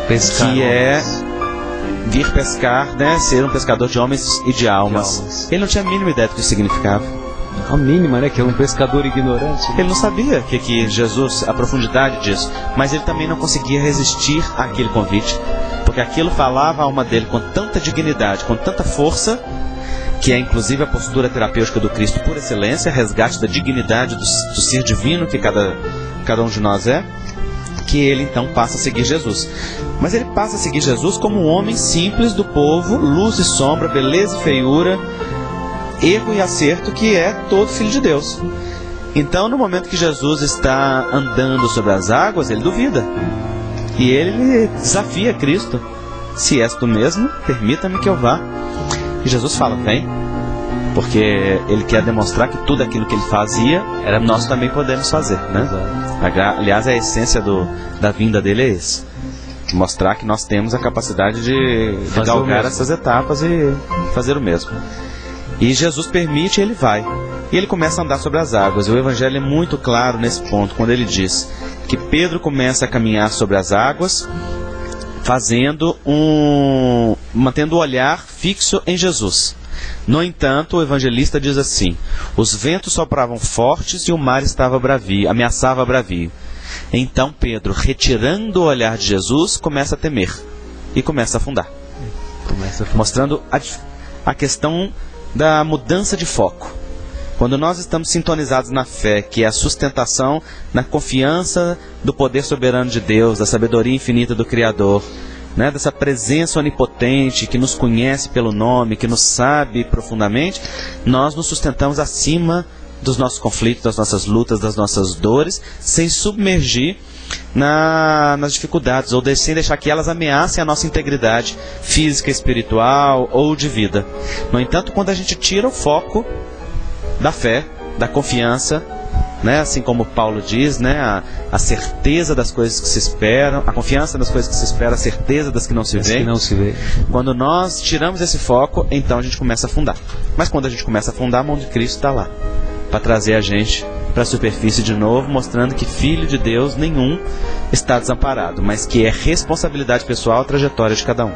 B: Pescar,
C: que é vir pescar, né? Ser um pescador de homens e de almas. Ele não tinha a mínima ideia do que isso significava.
B: A mínima, né? Que é um pescador ignorante.
C: Ele não sabia que Jesus, a profundidade disso. Mas ele também não conseguia resistir àquele convite, porque aquilo falava a alma dele com tanta dignidade, com tanta força, que é inclusive a postura terapêutica do Cristo por excelência, resgate da dignidade do ser divino que cada um de nós é, que ele então passa a seguir Jesus. Mas ele passa a seguir Jesus como um homem simples do povo, luz e sombra, beleza e feiura, erro e acerto, que é todo filho de Deus. Então, no momento que Jesus está andando sobre as águas, ele duvida. E ele desafia Cristo: se és tu mesmo, permita-me que eu vá. E Jesus fala: vem. Porque ele quer demonstrar que tudo aquilo que ele fazia, nós também podemos fazer, né? Aliás, a essência da vinda dele é isso: mostrar que nós temos a capacidade de galgar essas etapas e fazer o mesmo. E Jesus permite, ele vai. E ele começa a andar sobre as águas. E o Evangelho é muito claro nesse ponto, quando ele diz que Pedro começa a caminhar sobre as águas, mantendo o olhar fixo em Jesus. No entanto, o evangelista diz assim: os ventos sopravam fortes e o mar estava bravio, ameaçava bravio. Então Pedro, retirando o olhar de Jesus, começa a temer e começa a afundar. Mostrando a questão da mudança de foco. Quando nós estamos sintonizados na fé, que é a sustentação na confiança do poder soberano de Deus, da sabedoria infinita do Criador, né, dessa presença onipotente que nos conhece pelo nome, que nos sabe profundamente, nós nos sustentamos acima dos nossos conflitos, das nossas lutas, das nossas dores, sem submergir nas dificuldades, ou sem deixar que elas ameacem a nossa integridade física, espiritual ou de vida. No entanto, quando a gente tira o foco da fé, da confiança, né, assim como Paulo diz, né, a certeza das coisas que se esperam, a confiança nas coisas que se esperam, a certeza das que não se vê. Quando nós tiramos esse foco, então a gente começa a afundar. Mas quando a gente começa a afundar, a mão de Cristo está lá, para trazer a gente para a superfície de novo, mostrando que filho de Deus nenhum está desamparado, mas que é responsabilidade pessoal a trajetória de cada um.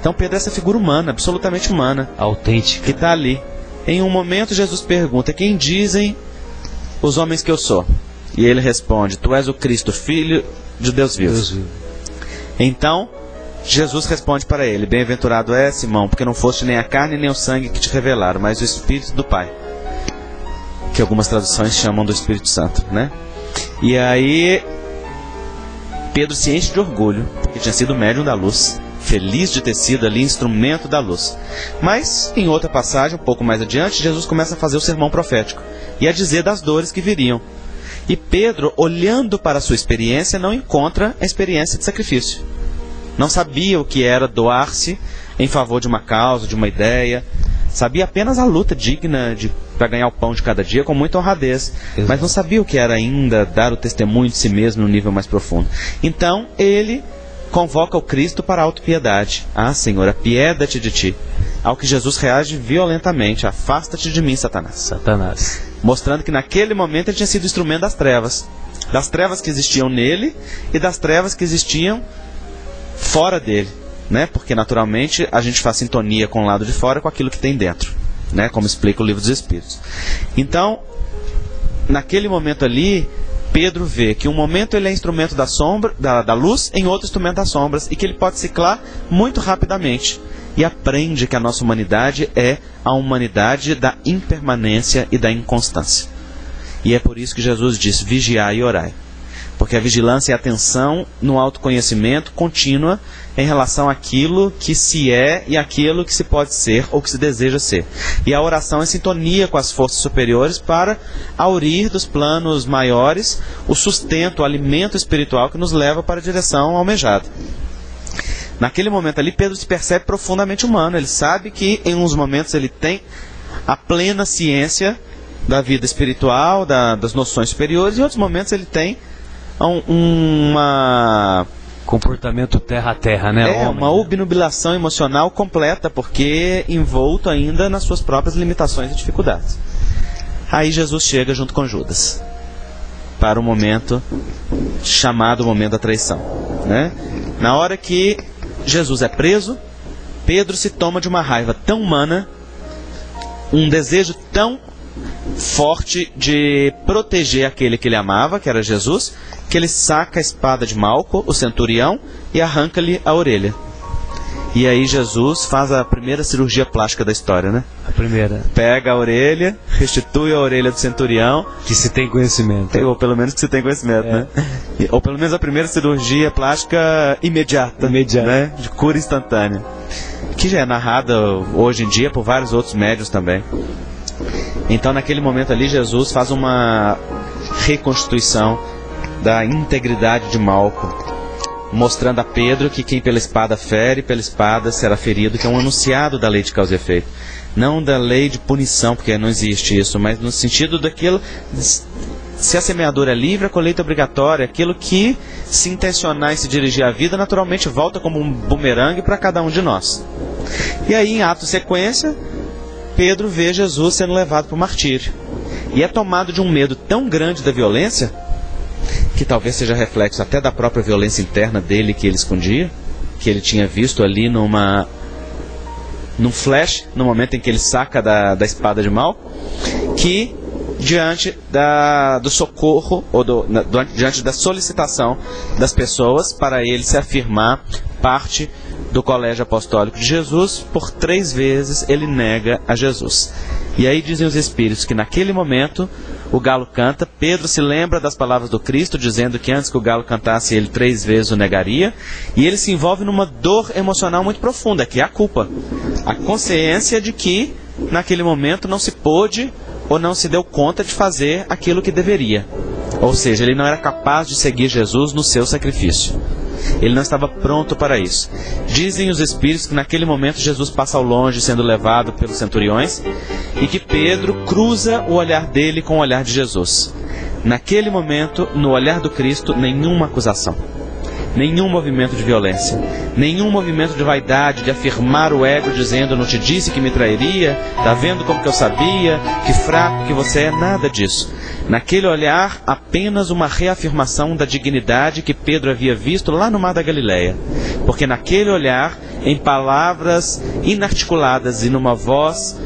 C: Então Pedro é essa figura humana, absolutamente humana,
B: autêntica,
C: que está ali. Em um momento Jesus pergunta: quem dizem os homens que eu sou? E ele responde: tu és o Cristo, filho de Deus vivo. Então Jesus responde para ele: bem-aventurado é Simão, porque não foste nem a carne nem o sangue que te revelaram, mas o Espírito do Pai, que algumas traduções chamam do Espírito Santo, né? E aí Pedro se enche de orgulho, porque tinha sido médium da luz, feliz de ter sido ali instrumento da luz. Mas em outra passagem, um pouco mais adiante, Jesus começa a fazer o sermão profético e a dizer das dores que viriam. E Pedro, olhando para a sua experiência, não encontra a experiência de sacrifício. Não sabia o que era doar-se em favor de uma causa, de uma ideia. Sabia apenas a luta digna para ganhar o pão de cada dia com muita honradez. Exato. Mas não sabia o que era ainda dar o testemunho de si mesmo no nível mais profundo. Então ele convoca o Cristo para a autopiedade. Ah, Senhor, apieda-te de ti. Ao que Jesus reage violentamente: afasta-te de mim, Satanás. Mostrando que naquele momento ele tinha sido instrumento das trevas que existiam nele e das trevas que existiam fora dele, né? Porque naturalmente a gente faz sintonia com o lado de fora com aquilo que tem dentro, né? Como explica o Livro dos Espíritos. Então, naquele momento ali, Pedro vê que um momento ele é instrumento da sombra, da luz, em outro instrumento das sombras, e que ele pode ciclar muito rapidamente. E aprende que a nossa humanidade é a humanidade da impermanência e da inconstância. E é por isso que Jesus disse: vigiai e orai. Porque a vigilância e a atenção no autoconhecimento contínua em relação àquilo que se é e àquilo que se pode ser ou que se deseja ser. E a oração é sintonia com as forças superiores para aurir dos planos maiores o sustento, o alimento espiritual que nos leva para a direção almejada. Naquele momento ali, Pedro se percebe profundamente humano. Ele sabe que em uns momentos ele tem a plena ciência da vida espiritual, das noções superiores, e em outros momentos ele tem
B: comportamento terra a terra, né?
C: Uma obnubilação emocional completa, porque envolto ainda nas suas próprias limitações e dificuldades. Aí Jesus chega junto com Judas para o momento chamado momento da traição, né? Na hora que Jesus é preso, Pedro se toma de uma raiva tão humana, um desejo tão forte de proteger aquele que ele amava, que era Jesus, que ele saca a espada de Malco, o centurião, e arranca-lhe a orelha. E aí Jesus faz a primeira cirurgia plástica da história, né?
B: A primeira.
C: Pega a orelha, restitui a orelha do centurião.
B: Que se tem conhecimento.
C: Ou pelo menos que se tem conhecimento, né? Ou pelo menos a primeira cirurgia plástica imediata. Né? De cura instantânea. Que já é narrada hoje em dia por vários outros médiuns também. Então naquele momento ali Jesus faz uma reconstituição da integridade de Malco, mostrando a Pedro que quem pela espada fere, pela espada será ferido, que é um anunciado da lei de causa e efeito. Não da lei de punição, porque não existe isso, mas no sentido daquilo, se a semeadura é livre, a colheita é obrigatória, aquilo que se intencionar e se dirigir à vida, naturalmente volta como um bumerangue para cada um de nós. E aí, em ato sequência, Pedro vê Jesus sendo levado para o martírio. E é tomado de um medo tão grande da violência, que talvez seja reflexo até da própria violência interna dele que ele escondia, que ele tinha visto ali num flash, no momento em que ele saca da espada de Mal, que diante do socorro, ou diante da solicitação das pessoas para ele se afirmar parte do colégio apostólico de Jesus, por 3 vezes ele nega a Jesus. E aí dizem os Espíritos que naquele momento o galo canta, Pedro se lembra das palavras do Cristo, dizendo que antes que o galo cantasse ele 3 vezes o negaria, e ele se envolve numa dor emocional muito profunda, que é a culpa. A consciência de que naquele momento não se pôde ou não se deu conta de fazer aquilo que deveria. Ou seja, ele não era capaz de seguir Jesus no seu sacrifício. Ele não estava pronto para isso. Dizem os Espíritos que naquele momento Jesus passa ao longe sendo levado pelos centuriões e que Pedro cruza o olhar dele com o olhar de Jesus. Naquele momento, no olhar do Cristo, nenhuma acusação, nenhum movimento de violência, nenhum movimento de vaidade, de afirmar o ego dizendo: não te disse que me trairia, tá vendo como que eu sabia, que fraco que você é, nada disso. Naquele olhar, apenas uma reafirmação da dignidade que Pedro havia visto lá no Mar da Galileia. Porque naquele olhar, em palavras inarticuladas e numa voz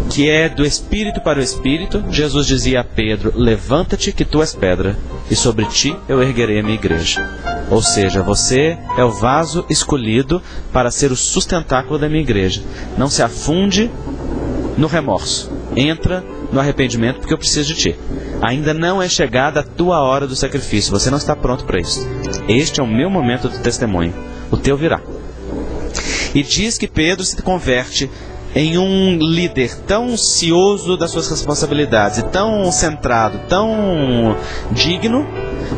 C: que é do Espírito para o Espírito, Jesus dizia a Pedro: levanta-te que tu és pedra, e sobre ti eu erguerei a minha igreja. Ou seja, você é o vaso escolhido para ser o sustentáculo da minha igreja. Não se afunde no remorso. Entra no arrependimento, porque eu preciso de ti. Ainda não é chegada a tua hora do sacrifício. Você não está pronto para isso. Este é o meu momento do testemunho. O teu virá. E diz que Pedro se converte em um líder tão cioso das suas responsabilidades, tão centrado, tão digno,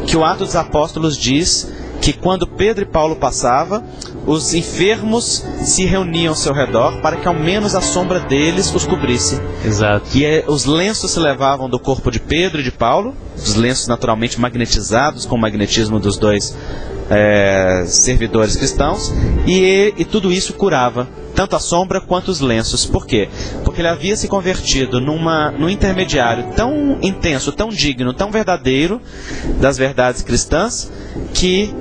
C: que o Atos dos Apóstolos diz que quando Pedro e Paulo passavam, os enfermos se reuniam ao seu redor para que ao menos a sombra deles os cobrisse.
B: Exato.
C: E os lenços se levavam do corpo de Pedro e de Paulo, os lenços naturalmente magnetizados com o magnetismo dos dois servidores cristãos, e tudo isso curava tanto a sombra quanto os lenços. Por quê? Porque ele havia se convertido num intermediário tão intenso, tão digno, tão verdadeiro das verdades cristãs, que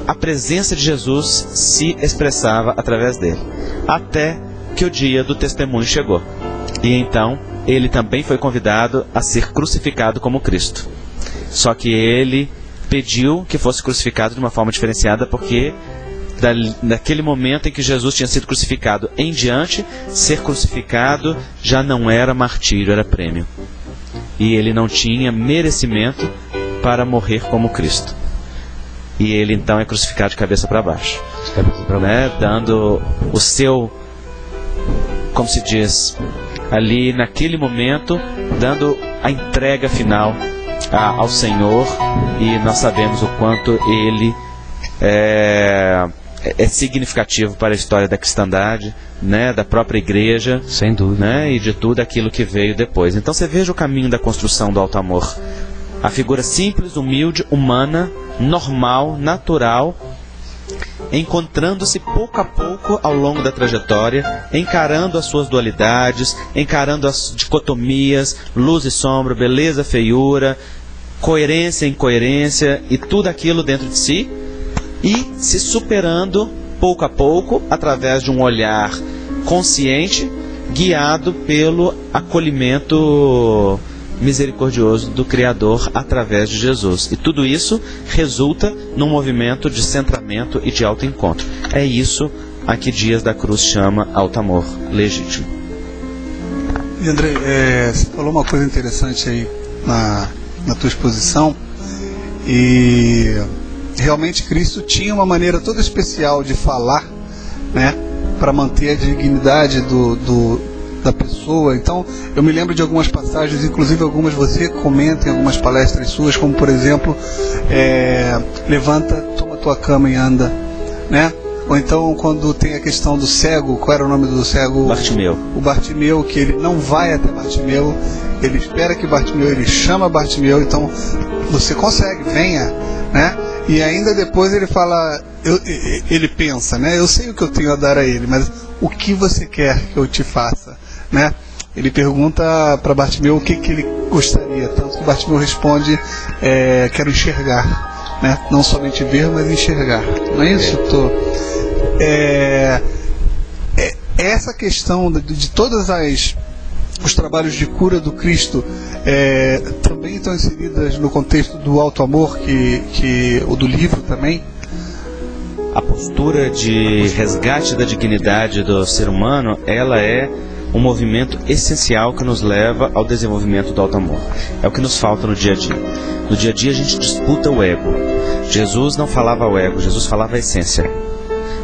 C: a presença de Jesus se expressava através dele, até que o dia do testemunho chegou. E então ele também foi convidado a ser crucificado como Cristo. Só que ele pediu que fosse crucificado de uma forma diferenciada, porque daquele momento em que Jesus tinha sido crucificado em diante, ser crucificado já não era martírio, era prêmio. E ele não tinha merecimento para morrer como Cristo. E ele então é crucificado de cabeça para baixo, dando o seu, como se diz, ali naquele momento, dando a entrega final ao Senhor. E nós sabemos o quanto ele é significativo para a história da cristandade, né, da própria igreja,
B: sem dúvida,
C: né, e de tudo aquilo que veio depois. Então você veja o caminho da construção do alto amor. A figura simples, humilde, humana, normal, natural, encontrando-se pouco a pouco ao longo da trajetória, encarando as suas dualidades, encarando as dicotomias, luz e sombra, beleza, feiura, coerência, incoerência e tudo aquilo dentro de si, e se superando pouco a pouco através de um olhar consciente, guiado pelo acolhimento misericordioso do Criador através de Jesus. E tudo isso resulta num movimento de centramento e de autoencontro. É isso a que Dias da Cruz chama alto amor legítimo.
D: E André, você falou uma coisa interessante aí na tua exposição, e realmente Cristo tinha uma maneira toda especial de falar, né, para manter a dignidade da pessoa. Então eu me lembro de algumas passagens, inclusive algumas você comenta em algumas palestras suas, como por exemplo, levanta, toma tua cama e anda, né? Ou então quando tem a questão do cego, qual era o nome do cego?
C: Bartimeu. O
D: Bartimeu, que ele não vai até Bartimeu, ele espera que Bartimeu, ele chama Bartimeu, então você consegue, venha, né? E ainda depois ele fala, ele pensa, né? Eu sei o que eu tenho a dar a ele, mas o que você quer que eu te faça, né? Ele pergunta para Bartimeu o que ele gostaria, tanto que Bartimeu responde, quero enxergar, né? Não somente ver, mas enxergar. Não é isso? Essa questão de todas os trabalhos de cura do Cristo também estão inseridas no contexto do alto amor, ou do livro também?
C: A postura de resgate da dignidade do ser humano, ela é um movimento essencial que nos leva ao desenvolvimento do alto amor. É o que nos falta no dia a dia. No dia a dia a gente disputa o ego. Jesus não falava ao ego, Jesus falava a essência.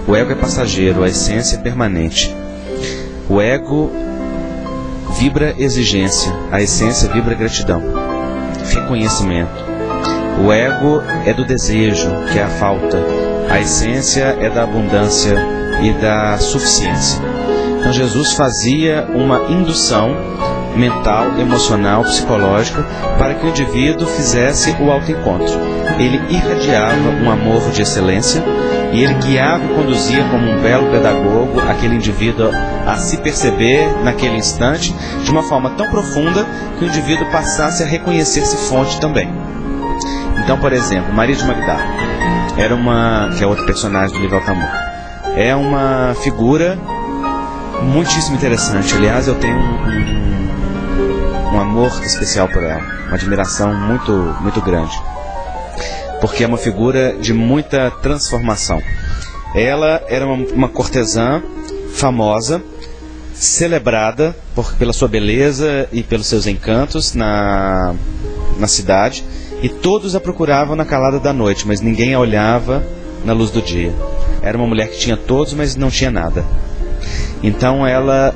C: O ego é passageiro, a essência é permanente. O ego vibra exigência, a essência vibra gratidão, reconhecimento. O ego é do desejo, que é a falta. A essência é da abundância e da suficiência. Então Jesus fazia uma indução mental, emocional, psicológica, para que o indivíduo fizesse o autoencontro. Ele irradiava um amor de excelência e ele guiava e conduzia como um belo pedagogo aquele indivíduo a se perceber naquele instante de uma forma tão profunda que o indivíduo passasse a reconhecer-se fonte também. Então, por exemplo, Maria de Magdala, que é outro personagem do livro Alto Amor, é uma figura muitíssimo interessante. Aliás, eu tenho um amor especial por ela, uma admiração muito, muito grande, porque é uma figura de muita transformação. Ela era uma cortesã famosa, celebrada pela sua beleza e pelos seus encantos na cidade, e todos a procuravam na calada da noite, mas ninguém a olhava na luz do dia. Era uma mulher que tinha todos, mas não tinha nada. Então ela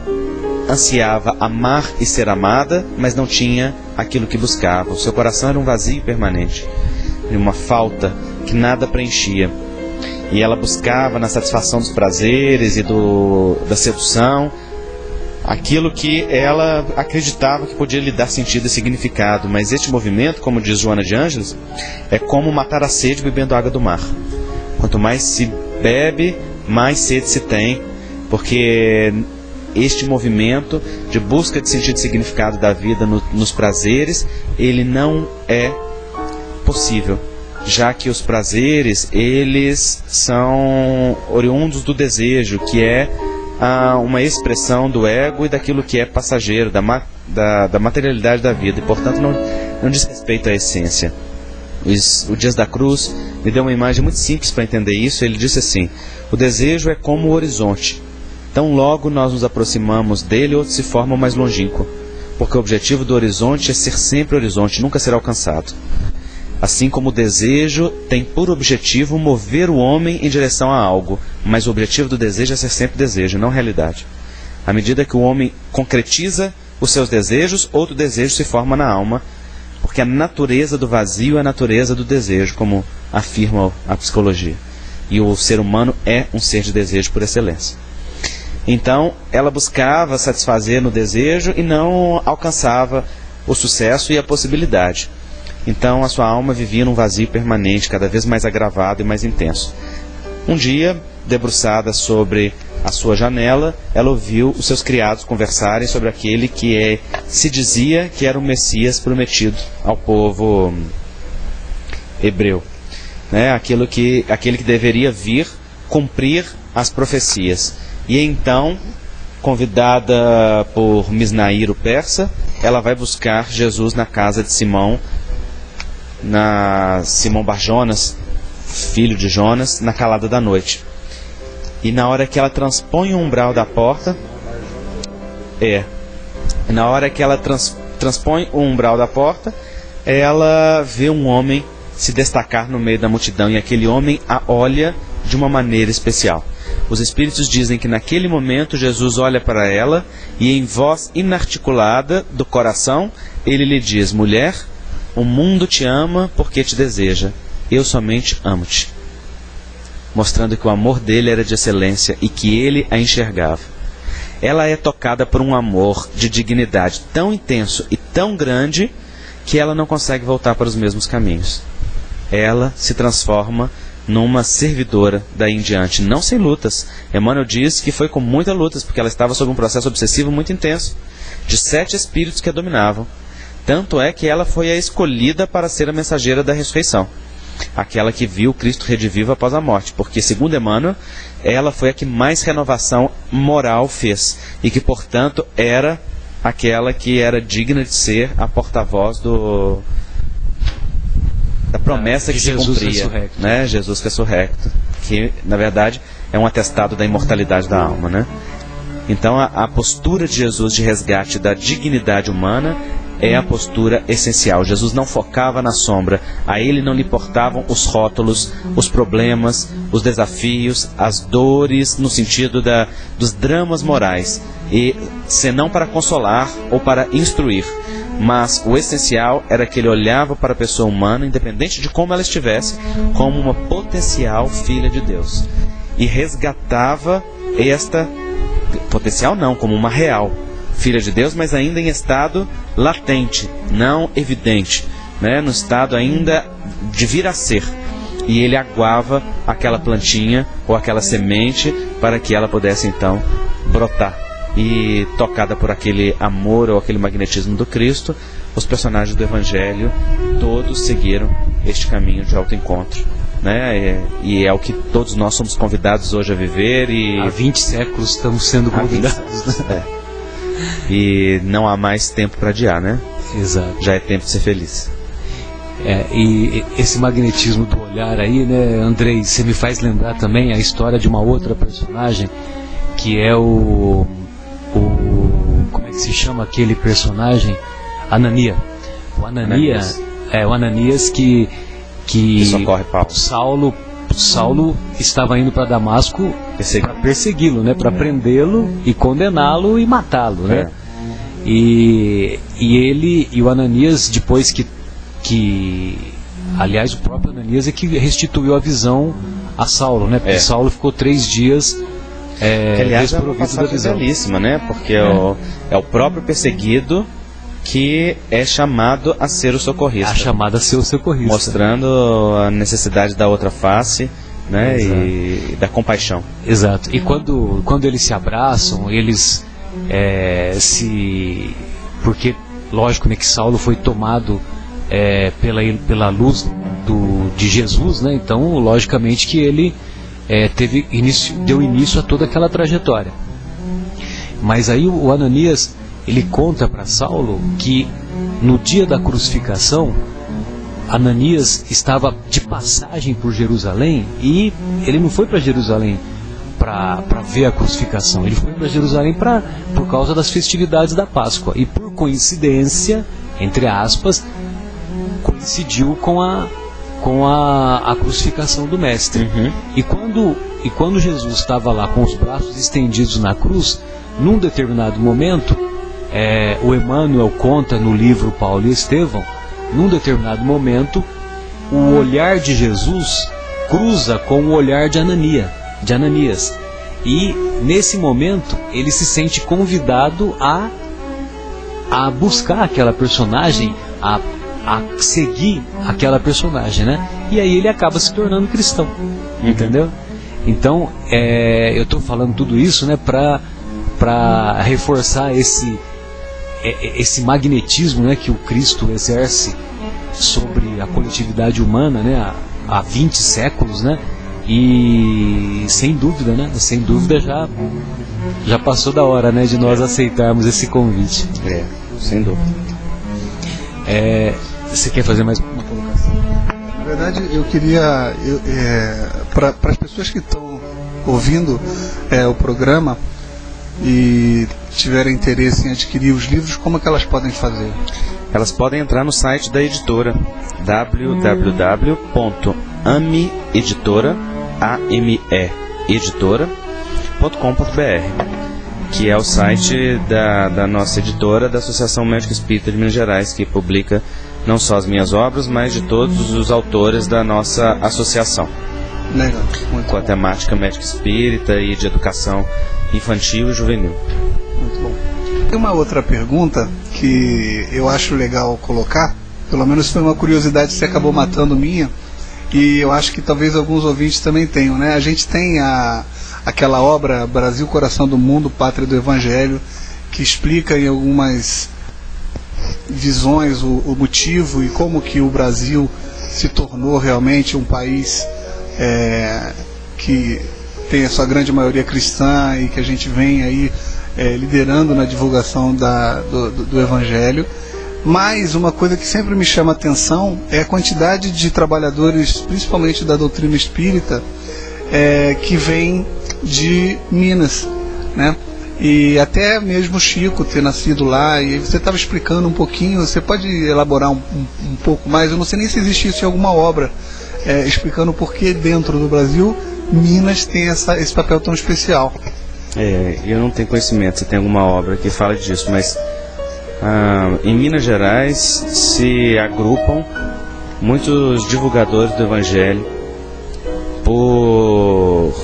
C: ansiava amar e ser amada, mas não tinha aquilo que buscava. O seu coração era um vazio permanente, uma falta que nada preenchia. E ela buscava na satisfação dos prazeres e da sedução aquilo que ela acreditava que podia lhe dar sentido e significado. Mas este movimento, como diz Joana de Ângeles, é como matar a sede bebendo água do mar. Quanto mais se bebe, mais sede se tem, porque este movimento de busca de sentido e significado da vida nos prazeres, ele não é possível, já que os prazeres, eles são oriundos do desejo, que é uma expressão do ego e daquilo que é passageiro, da materialidade da vida, e portanto não diz respeito à essência. O Dias da Cruz me deu uma imagem muito simples para entender isso. Ele disse assim: o desejo é como o horizonte, tão logo nós nos aproximamos dele, outro se forma mais longínquo, porque o objetivo do horizonte é ser sempre horizonte, nunca ser alcançado. Assim como o desejo tem por objetivo mover o homem em direção a algo, mas o objetivo do desejo é ser sempre desejo, não realidade. À medida que o homem concretiza os seus desejos, outro desejo se forma na alma, porque a natureza do vazio é a natureza do desejo, como afirma a psicologia. E o ser humano é um ser de desejo por excelência. Então, ela buscava satisfazer no desejo e não alcançava o sucesso e a possibilidade. Então, a sua alma vivia num vazio permanente, cada vez mais agravado e mais intenso. Um dia, debruçada sobre a sua janela, ela ouviu os seus criados conversarem sobre aquele que se dizia que era o Messias prometido ao povo hebreu, né? Aquele que deveria vir cumprir as profecias. E então, convidada por Misnair, o persa, ela vai buscar Jesus na casa de Simão Bar-Jonas, filho de Jonas, na calada da noite. E na hora que ela transpõe o umbral da porta, ela vê um homem se destacar no meio da multidão, e aquele homem a olha de uma maneira especial. Os espíritos dizem que naquele momento Jesus olha para ela e em voz inarticulada do coração ele lhe diz: mulher, o mundo te ama porque te deseja, eu somente amo-te. Mostrando que o amor dele era de excelência e que ele a enxergava. Ela é tocada por um amor de dignidade tão intenso e tão grande que ela não consegue voltar para os mesmos caminhos. Ela se transforma numa servidora daí em diante, não sem lutas. Emmanuel diz que foi com muitas lutas, porque ela estava sob um processo obsessivo muito intenso, de 7 espíritos que a dominavam. Tanto é que ela foi a escolhida para ser a mensageira da ressurreição, aquela que viu Cristo redivivo após a morte, porque, segundo Emmanuel, ela foi a que mais renovação moral fez, e que, portanto, era aquela que era digna de ser a porta-voz da promessa que se cumpria, né? Jesus ressurrecto, que, na verdade, é um atestado da imortalidade da alma, né? Então, a postura de Jesus de resgate da dignidade humana é a postura essencial. Jesus não focava na sombra, a ele não lhe importavam os rótulos, os problemas, os desafios, as dores, no sentido dos dramas morais, e senão para consolar ou para instruir. Mas o essencial era que ele olhava para a pessoa humana, independente de como ela estivesse, como uma potencial filha de Deus, e resgatava esta potencial, não, como uma real filha de Deus, mas ainda em estado latente, não evidente, né? No estado ainda de vir a ser. E ele aguava aquela plantinha ou aquela semente para que ela pudesse então brotar. E tocada por aquele amor ou aquele magnetismo do Cristo, os personagens do Evangelho todos seguiram este caminho de autoencontro, né? E é o que todos nós somos convidados hoje a viver. E
B: há 20 séculos estamos sendo convidados, né?
C: E não há mais tempo para adiar, né?
B: Exato.
C: Já é tempo de ser feliz.
B: E esse magnetismo do olhar aí, né, Andrei, você me faz lembrar também a história de uma outra personagem, que é como é que se chama aquele personagem? Anania. O Ananias que
C: socorre Paulo.
B: Saulo estava indo para Damasco para persegui-lo, né, para prendê-lo e condená-lo e matá-lo, né? E o Ananias, depois que aliás, o próprio Ananias é que restituiu a visão a Saulo, né? Porque Saulo ficou 3 dias
C: Que, aliás, é uma
B: desprovido da
C: passagem
B: visão.
C: belíssima, né? Porque é o próprio perseguido que é chamado a ser o socorrista.
B: A chamada a ser o socorrista.
C: Mostrando a necessidade da outra face, né? E da compaixão.
B: Exato. E quando eles se abraçam, eles porque, lógico, né, que Saulo foi tomado pela luz de Jesus, né? Então, logicamente que ele deu início a toda aquela trajetória. Mas aí o Ananias, ele conta para Saulo que no dia da crucificação, Ananias estava de passagem por Jerusalém e ele não foi para Jerusalém para ver a crucificação, ele foi para Jerusalém por causa das festividades da Páscoa, e por coincidência, entre aspas, coincidiu com a crucificação do Mestre. E quando Jesus estava lá com os braços estendidos na cruz, num determinado momento, o Emmanuel conta no livro Paulo e Estevão, num determinado momento, o olhar de Jesus cruza com o olhar de Ananias. E nesse momento ele se sente convidado a buscar aquela personagem, a seguir aquela personagem, né? E aí ele acaba se tornando cristão, entendeu? Então, eu estou falando tudo isso, né, para reforçar esse magnetismo, né, que o Cristo exerce sobre a coletividade humana, né, há 20 séculos, né? E sem dúvida já passou da hora, né, de nós aceitarmos esse convite.
C: Sem dúvida.
B: Você quer fazer mais uma colocação?
D: Na verdade, eu queria, para as pessoas que estão ouvindo o programa e tiverem interesse em adquirir os livros, como é que elas podem fazer?
C: Elas podem entrar no site da editora, www.ameeditora.com.br, que é o site da nossa editora, da Associação Médica Espírita de Minas Gerais, que publica não só as minhas obras, mas de todos os autores da nossa associação.
D: Legal.
C: Com a temática médica espírita e de educação infantil e juvenil.
D: Muito bom. Tem uma outra pergunta que eu acho legal colocar, pelo menos foi uma curiosidade que você acabou matando minha, e eu acho que talvez alguns ouvintes também tenham, né? A gente tem aquela obra Brasil, Coração do Mundo, Pátria do Evangelho, que explica em algumas visões o motivo e como que o Brasil se tornou realmente um país que tem a sua grande maioria cristã e que a gente vem aí liderando na divulgação do Evangelho. Mas uma coisa que sempre me chama a atenção é a quantidade de trabalhadores, principalmente da doutrina espírita, que vem de Minas, né? E até mesmo Chico ter nascido lá, e você estava explicando um pouquinho, você pode elaborar um pouco mais? Eu não sei nem se existe isso em alguma obra, explicando por que dentro do Brasil Minas tem esse papel tão especial.
C: Eu não tenho conhecimento se tem alguma obra que fala disso, mas em Minas Gerais se agrupam muitos divulgadores do Evangelho por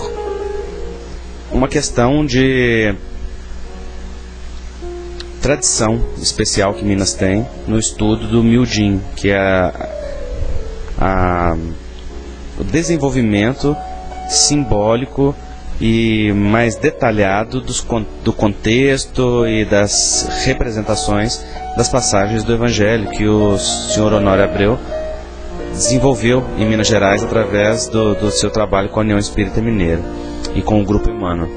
C: uma questão de tradição especial que Minas tem no estudo do Miudinho, que é o desenvolvimento simbólico e mais detalhado do contexto e das representações das passagens do Evangelho que o Sr. Honório Abreu desenvolveu em Minas Gerais através do seu trabalho com a União Espírita Mineira e com o Grupo Emmanuel.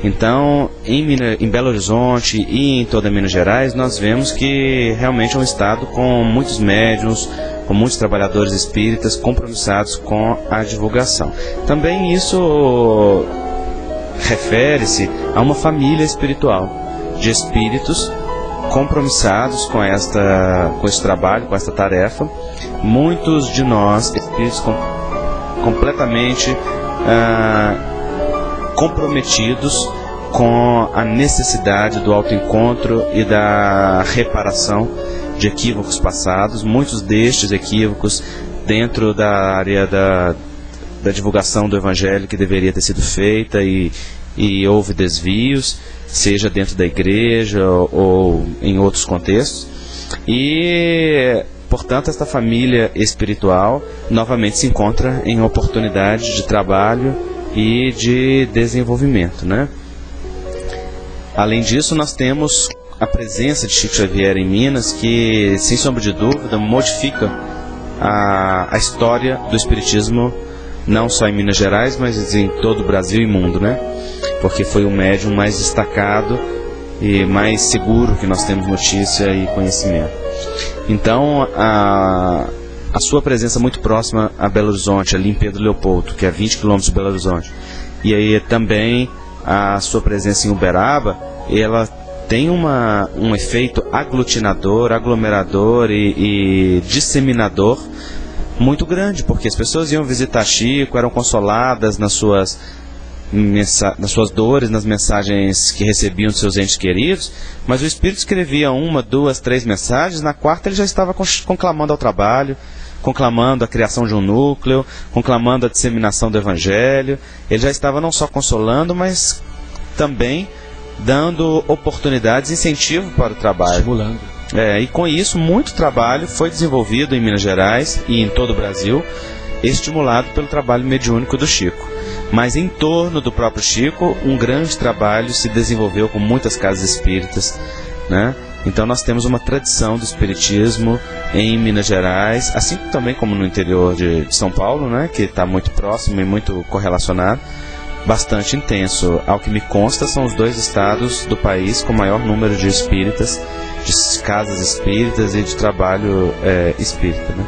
C: Então, em Belo Horizonte e em toda Minas Gerais, nós vemos que realmente é um estado com muitos médiuns, com muitos trabalhadores espíritas compromissados com a divulgação. Também isso refere-se a uma família espiritual de espíritos compromissados com esse trabalho, com esta tarefa. Muitos de nós, espíritos completamente comprometidos com a necessidade do autoencontro e da reparação de equívocos passados, muitos destes equívocos dentro da área da divulgação do Evangelho que deveria ter sido feita e e houve desvios, seja dentro da igreja ou em outros contextos. E, portanto, esta família espiritual novamente se encontra em oportunidade de trabalho e de desenvolvimento, né? Além disso, nós temos a presença de Chico Xavier em Minas, que, sem sombra de dúvida, modifica a história do espiritismo, não só em Minas Gerais, mas em todo o Brasil e mundo, né? Porque foi o médium mais destacado e mais seguro que nós temos notícia e conhecimento. Então, a sua presença muito próxima a Belo Horizonte, ali em Pedro Leopoldo, que é 20 quilômetros de Belo Horizonte, e aí também a sua presença em Uberaba, ela tem um efeito aglutinador, aglomerador e disseminador muito grande, porque as pessoas iam visitar Chico, eram consoladas nas suas dores, nas mensagens que recebiam de seus entes queridos, mas o Espírito escrevia 1, 2, 3 mensagens, na quarta ele já estava conclamando ao trabalho, conclamando a criação de um núcleo, conclamando a disseminação do Evangelho. Ele já estava não só consolando, mas também dando oportunidades, incentivo para o trabalho.
B: Estimulando.
C: E com isso, muito trabalho foi desenvolvido em Minas Gerais e em todo o Brasil, estimulado pelo trabalho mediúnico do Chico. Mas em torno do próprio Chico, um grande trabalho se desenvolveu com muitas casas espíritas, né? Então nós temos uma tradição do espiritismo em Minas Gerais, assim também como no interior de São Paulo, né? Que está muito próximo e muito correlacionado, bastante intenso. Ao que me consta, são os 2 estados do país com maior número de espíritas, de casas espíritas e de trabalho espírita, né?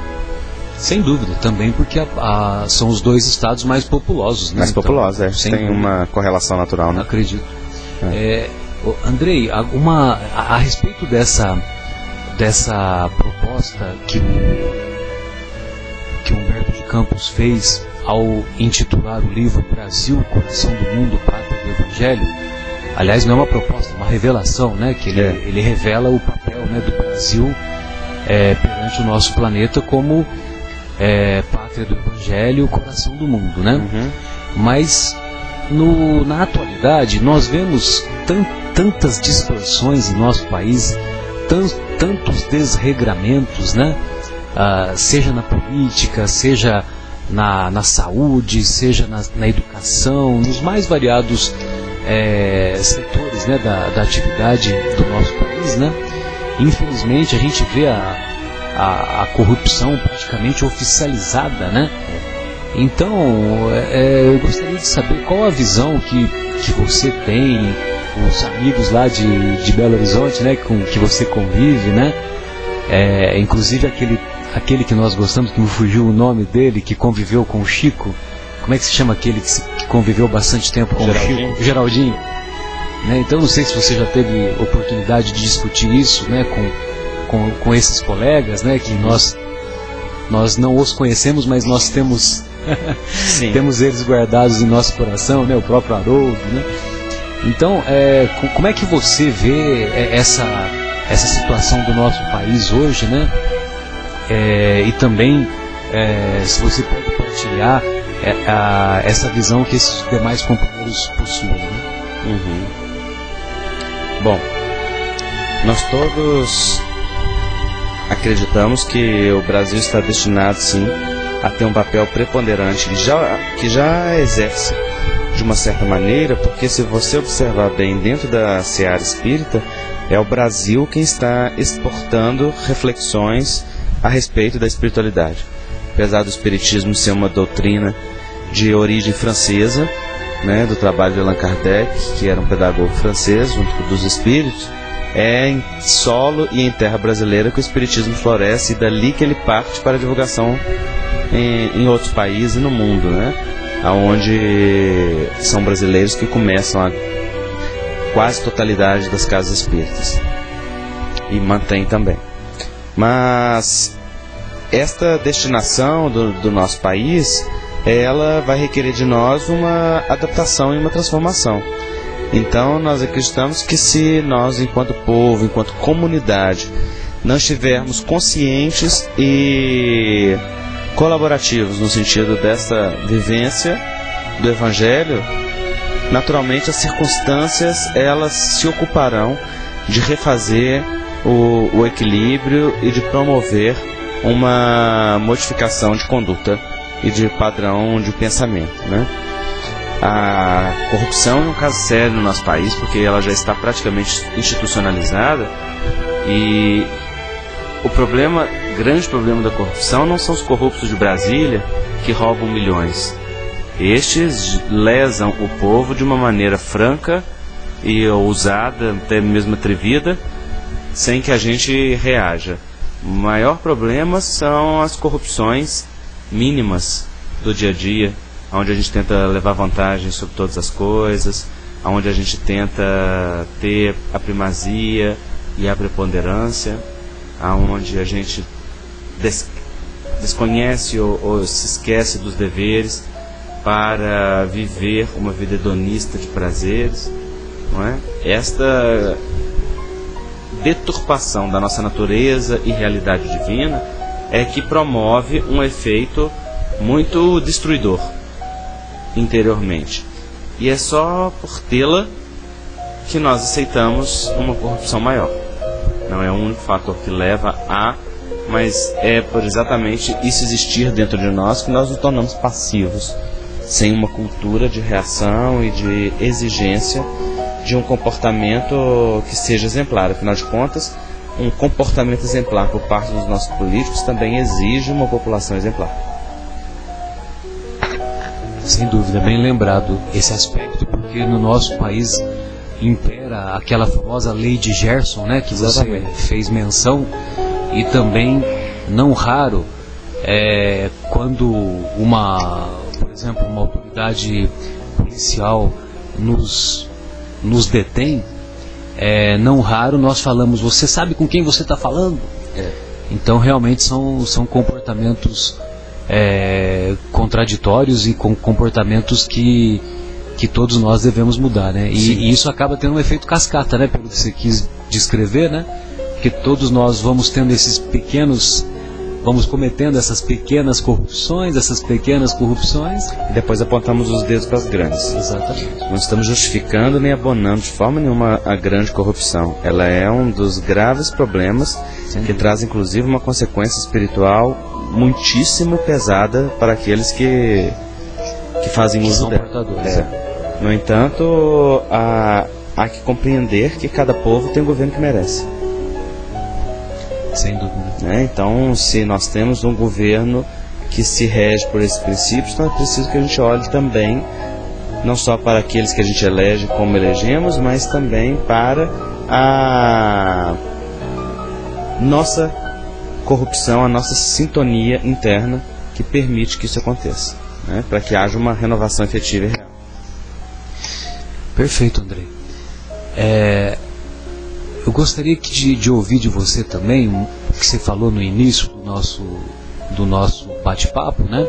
B: Sem dúvida, também porque são os 2 estados mais populosos, né?
C: Mais populosos,
B: Tem
C: dúvida. Uma correlação natural, né?
B: Acredito. Andrei, a respeito dessa proposta que Humberto de Campos fez ao intitular o livro Brasil, Coração do Mundo, Pátria do Evangelho, aliás, não é uma proposta, é uma revelação, né? Que ele revela o papel, né, do Brasil perante o nosso planeta como pátria do Evangelho, coração do mundo, né?
C: Uhum.
B: Mas na atualidade nós vemos tantas distorções em nosso país, tantos desregramentos, né? Seja na política, seja na saúde, seja na educação, nos mais variados setores, né, da atividade do nosso país, né? Infelizmente a gente vê a corrupção praticamente oficializada, né? Então eu gostaria de saber qual a visão que você tem, os amigos lá de Belo Horizonte, né, com que você convive, né? Inclusive aquele que nós gostamos, que me fugiu o nome dele, que conviveu com o Chico. Como é que se chama aquele que conviveu bastante tempo com
C: Geraldinho.
B: o Chico? Geraldinho. Né? Então não sei se você já teve oportunidade de discutir isso, né, com esses colegas, né, que nós não os conhecemos, mas nós temos temos eles guardados em nosso coração, né, o próprio Haroldo, né? Então, como é que você vê essa situação do nosso país hoje, né? E também se você pode partilhar essa visão que esses demais companheiros possuem, né?
C: Uhum. Bom, nós todos acreditamos que o Brasil está destinado, sim, a ter um papel preponderante que já exerce de uma certa maneira, porque se você observar bem dentro da seara espírita, é o Brasil quem está exportando reflexões a respeito da espiritualidade. Apesar do espiritismo ser uma doutrina de origem francesa, né, do trabalho de Allan Kardec, que era um pedagogo francês, junto dos espíritos, é em solo e em terra brasileira que o espiritismo floresce, e dali que ele parte para a divulgação em outros países e no mundo, né, onde são brasileiros que começam a quase totalidade das casas espíritas, e mantém também. Mas esta destinação do nosso país, ela vai requerer de nós uma adaptação e uma transformação. Então nós acreditamos que se nós, enquanto povo, enquanto comunidade, não estivermos conscientes e colaborativos no sentido dessa vivência do Evangelho, naturalmente as circunstâncias elas se ocuparão de refazer o equilíbrio e de promover uma modificação de conduta e de padrão de pensamento, né? A corrupção é um caso sério no nosso país, porque ela já está praticamente institucionalizada, e o grande problema da corrupção não são os corruptos de Brasília que roubam milhões. Estes lesam o povo de uma maneira franca e ousada, até mesmo atrevida, sem que a gente reaja. O maior problema são as corrupções mínimas do dia a dia, onde a gente tenta levar vantagem sobre todas as coisas, onde a gente tenta ter a primazia e a preponderância, onde a gente desconhece ou se esquece dos deveres para viver uma vida hedonista de prazeres, não é? Esta deturpação da nossa natureza e realidade divina é que promove um efeito muito destruidor interiormente. E é só por tê-la que nós aceitamos uma corrupção maior. Não é o único fator que leva a, mas é por exatamente isso existir dentro de nós que nós nos tornamos passivos, sem uma cultura de reação e de exigência de um comportamento que seja exemplar. Afinal de contas, um comportamento exemplar por parte dos nossos políticos também exige uma população exemplar.
B: Sem dúvida, bem lembrado esse aspecto, porque no nosso país impera aquela famosa lei de Gerson, né, que você fez menção, e também, não raro, quando por exemplo, uma autoridade policial nos detém, não raro nós falamos: você sabe com quem você está falando? Então realmente são comportamentos contraditórios e com comportamentos que todos nós devemos mudar, né? E isso acaba tendo um efeito cascata, né? Pelo que você quis descrever, né? Porque todos nós vamos tendo vamos cometendo essas pequenas corrupções,
C: e depois apontamos os dedos para as grandes.
B: Exatamente.
C: Não estamos justificando nem abonando de forma nenhuma a grande corrupção. Ela é um dos graves problemas que traz inclusive uma consequência espiritual muitíssimo pesada para aqueles que fazem uso dela. No entanto, há que compreender que cada povo tem o governo que merece.
B: Sem dúvida.
C: Então, se nós temos um governo que se rege por esses princípios, então é preciso que a gente olhe também, não só para aqueles que a gente elege como elegemos, mas também para a nossa corrupção, a nossa sintonia interna que permite que isso aconteça, né? Para que haja uma renovação efetiva e real.
B: Perfeito, Andrei. Eu gostaria de ouvir de você também o que você falou no início do nosso bate-papo, né?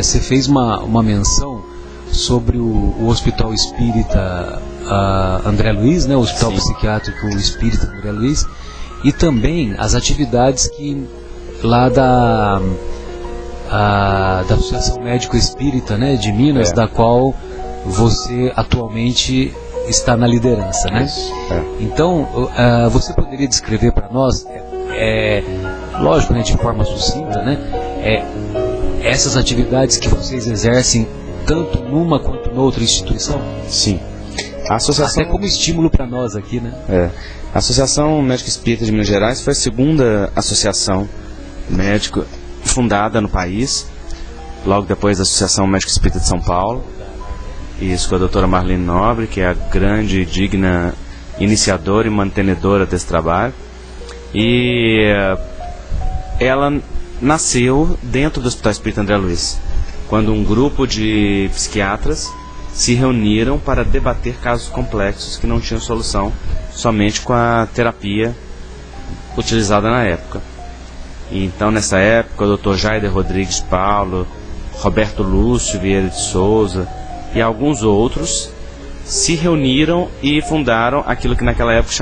B: Você fez uma menção sobre o Hospital Espírita André Luiz, né? O Hospital Psiquiátrico Espírita André Luiz, e também as atividades que lá da Associação Médico Espírita, né, de Minas, da qual você atualmente está na liderança, né? Então, você poderia descrever para nós, lógico, né, de forma sucinta, né, essas atividades que vocês exercem tanto numa quanto noutra instituição?
C: Sim. A associação...
B: Até como estímulo para nós aqui, né?
C: A Associação Médico Espírita de Minas Gerais foi a segunda associação médica fundada no país, logo depois da Associação Médico Espírita de São Paulo. Isso, com a doutora Marlene Nobre, que é a grande e digna iniciadora e mantenedora desse trabalho. E ela nasceu dentro do Hospital Espírita André Luiz, quando um grupo de psiquiatras se reuniram para debater casos complexos que não tinham solução somente com a terapia utilizada na época. E então, nessa época, o Dr. Jaider Rodrigues de Paulo, Roberto Lúcio Vieira de Souza e alguns outros se reuniram e fundaram aquilo que naquela época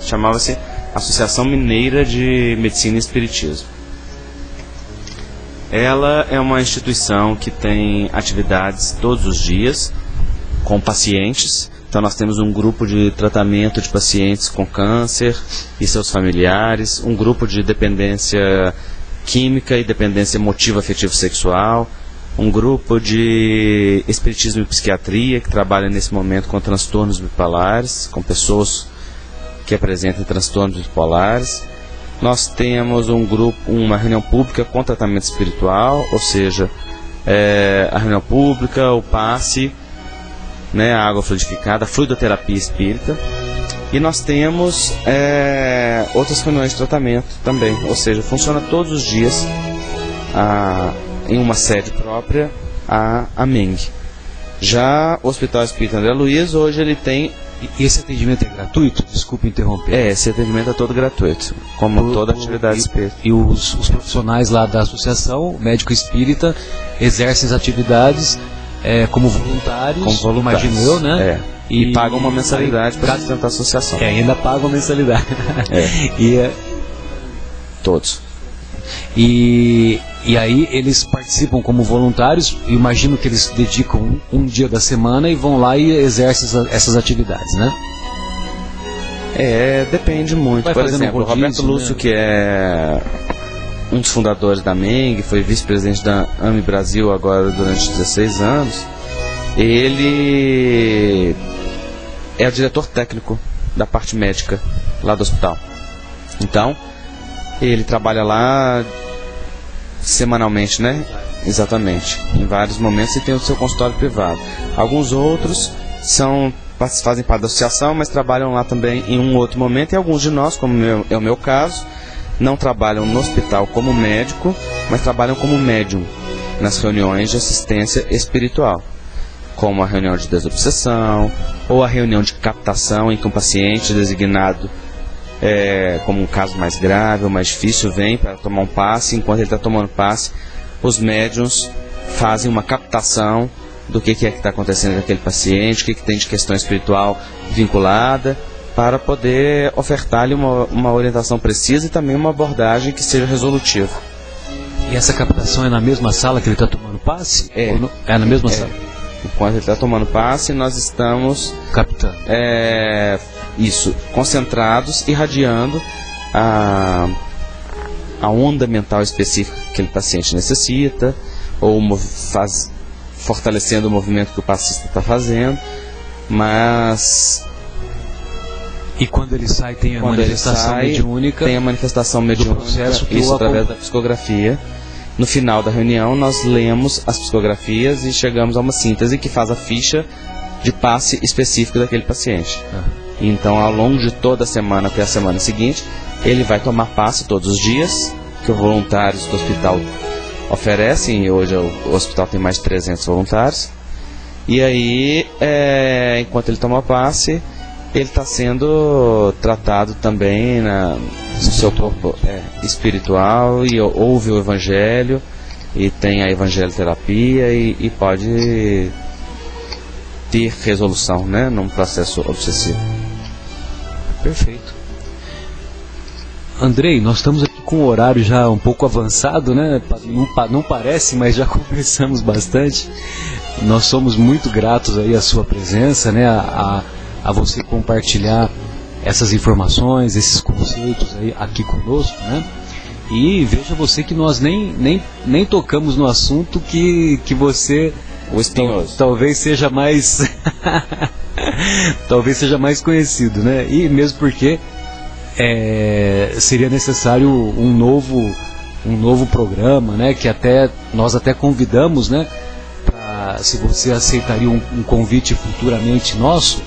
C: chamava-se Associação Mineira de Medicina e Espiritismo. Ela é uma instituição que tem atividades todos os dias, com pacientes. Então nós temos um grupo de tratamento de pacientes com câncer e seus familiares, um grupo de dependência química e dependência emotiva afetivo sexual, um grupo de espiritismo e psiquiatria que trabalha nesse momento com transtornos bipolares, com pessoas que apresentam transtornos bipolares. Nós temos um grupo, uma reunião pública com tratamento espiritual, ou seja, a reunião pública, o passe, né, a água fluidificada, a fluidoterapia espírita. E nós temos outras reuniões de tratamento também, ou seja, funciona todos os dias em uma sede própria a MENG. Já o Hospital Espírita André Luiz, hoje ele tem...
B: E esse atendimento é gratuito? Desculpe interromper.
C: Esse atendimento é todo gratuito, como toda atividade espírita.
B: E os profissionais lá da associação, médico espírita, exercem as atividades como voluntários, imagino eu, né?
C: E pagam uma mensalidade para sustentar a associação.
B: Ainda pagam mensalidade.
C: Todos.
B: E aí eles participam como voluntários. Imagino que eles dedicam um dia da semana e vão lá e exercem essas atividades, né?
C: Depende muito. Por exemplo, o Roberto Lúcio, né, que é um dos fundadores da MENG, foi vice-presidente da AME Brasil agora durante 16 anos, ele é o diretor técnico da parte médica lá do hospital. Então, ele trabalha lá semanalmente, né? Exatamente, em vários momentos, e tem o seu consultório privado. Alguns outros fazem parte da associação, mas trabalham lá também em um outro momento, e alguns de nós, como é o meu caso, não trabalham no hospital como médico, mas trabalham como médium nas reuniões de assistência espiritual, como a reunião de desobsessão ou a reunião de captação, em que um paciente designado como um caso mais grave ou mais difícil vem para tomar um passe. Enquanto ele está tomando passe, os médiuns fazem uma captação do que é que está acontecendo com aquele paciente, o que tem de questão espiritual vinculada, para poder ofertar-lhe uma orientação precisa e também uma abordagem que seja resolutiva.
B: E essa captação é na mesma sala que ele está tomando passe? É na mesma sala?
C: Enquanto ele está tomando passe, nós estamos
B: captando.
C: Concentrados, irradiando a onda mental específica que aquele paciente necessita, ou fortalecendo o movimento que o passista está fazendo, mas...
B: E quando ele sai, tem a manifestação mediúnica?
C: Tem a manifestação mediúnica, isso através da psicografia. No final da reunião, nós lemos as psicografias e chegamos a uma síntese que faz a ficha de passe específico daquele paciente. Então, ao longo de toda a semana até a semana seguinte, ele vai tomar passe todos os dias, que os voluntários do hospital oferecem, e hoje o hospital tem mais de 300 voluntários. E aí, enquanto ele toma passe, ele está sendo tratado também no seu corpo espiritual, e ouve o evangelho, e tem a evangelioterapia, e pode ter resolução, né, num processo obsessivo.
B: Perfeito. Andrei, nós estamos aqui com o horário já um pouco avançado, né? Não parece, mas já conversamos bastante. Nós somos muito gratos aí à sua presença, né? A você compartilhar essas informações, esses conceitos aí aqui conosco, né? E veja você que nós nem tocamos no assunto que você...
C: O espinhoso.
B: Talvez seja mais... talvez seja mais conhecido, né? E mesmo porque seria necessário um novo programa, né? Que nós até convidamos, né? Se você aceitaria um convite futuramente nosso,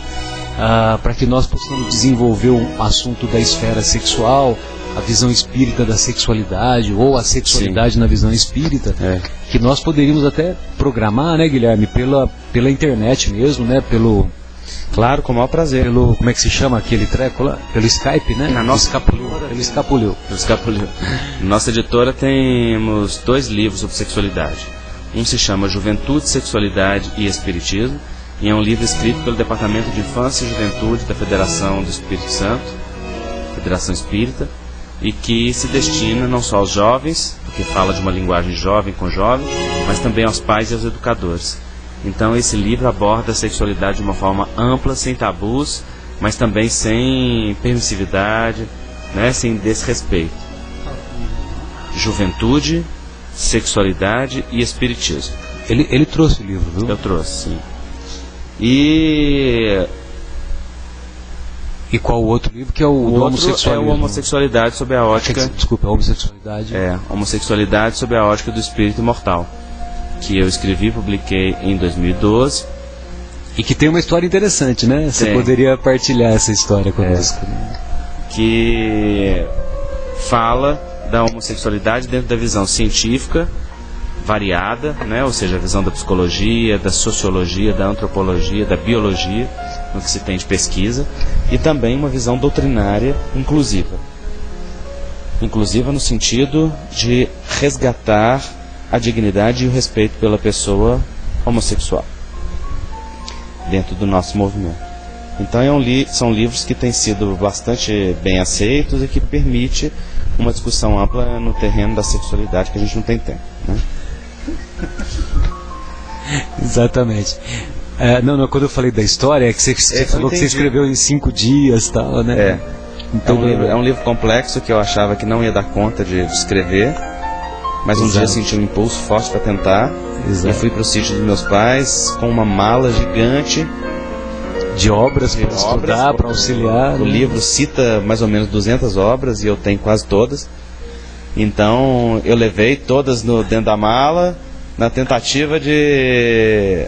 B: para que nós possamos desenvolver um assunto da esfera sexual, a visão espírita da sexualidade, ou a sexualidade na visão espírita, que nós poderíamos até programar, né, Guilherme, pela internet mesmo, né,
C: Claro, com o maior prazer.
B: Como é que se chama aquele treco lá? Pelo Skype, né?
C: Na nossa editora.
B: Pelo Escapuleu.
C: Nossa editora temos 2 livros sobre sexualidade. Um se chama Juventude, Sexualidade e Espiritismo, e é um livro escrito pelo Departamento de Infância e Juventude da Federação do Espírito Santo, Federação Espírita, e que se destina não só aos jovens, porque fala de uma linguagem jovem com jovem, mas também aos pais e aos educadores. Então esse livro aborda a sexualidade de uma forma ampla, sem tabus, mas também sem permissividade, né, sem desrespeito. Juventude, sexualidade e espiritismo.
B: Ele trouxe o livro, viu?
C: Eu trouxe, sim. E
B: qual o outro livro, que é o do
C: outro
B: homossexualismo?
C: é o Homossexualidade sob a ótica...
B: Desculpa, a homossexualidade.
C: Homossexualidade sob a ótica do espírito imortal, que eu escrevi e publiquei em 2012.
B: E que tem uma história interessante, né? Você poderia partilhar essa história conosco.
C: Que fala da homossexualidade dentro da visão científica variada, né? Ou seja, a visão da psicologia, da sociologia, da antropologia, da biologia, no que se tem de pesquisa, e também uma visão doutrinária inclusiva. Inclusiva no sentido de resgatar a dignidade e o respeito pela pessoa homossexual dentro do nosso movimento. Então são livros que têm sido bastante bem aceitos e que permite uma discussão ampla no terreno da sexualidade, que a gente não tem tempo, né?
B: Exatamente. Não, quando eu falei da história, é que você falou que você escreveu em 5 dias e tal, né?
C: Então, é um livro complexo que eu achava que não ia dar conta de escrever, mas um dia senti um impulso forte para tentar.
B: Exato.
C: E fui para o sítio dos meus pais com uma mala gigante
B: de obras para estudar, para auxiliar.
C: O livro cita mais ou menos 200 obras e eu tenho quase todas. Então eu levei todas dentro da mala na tentativa de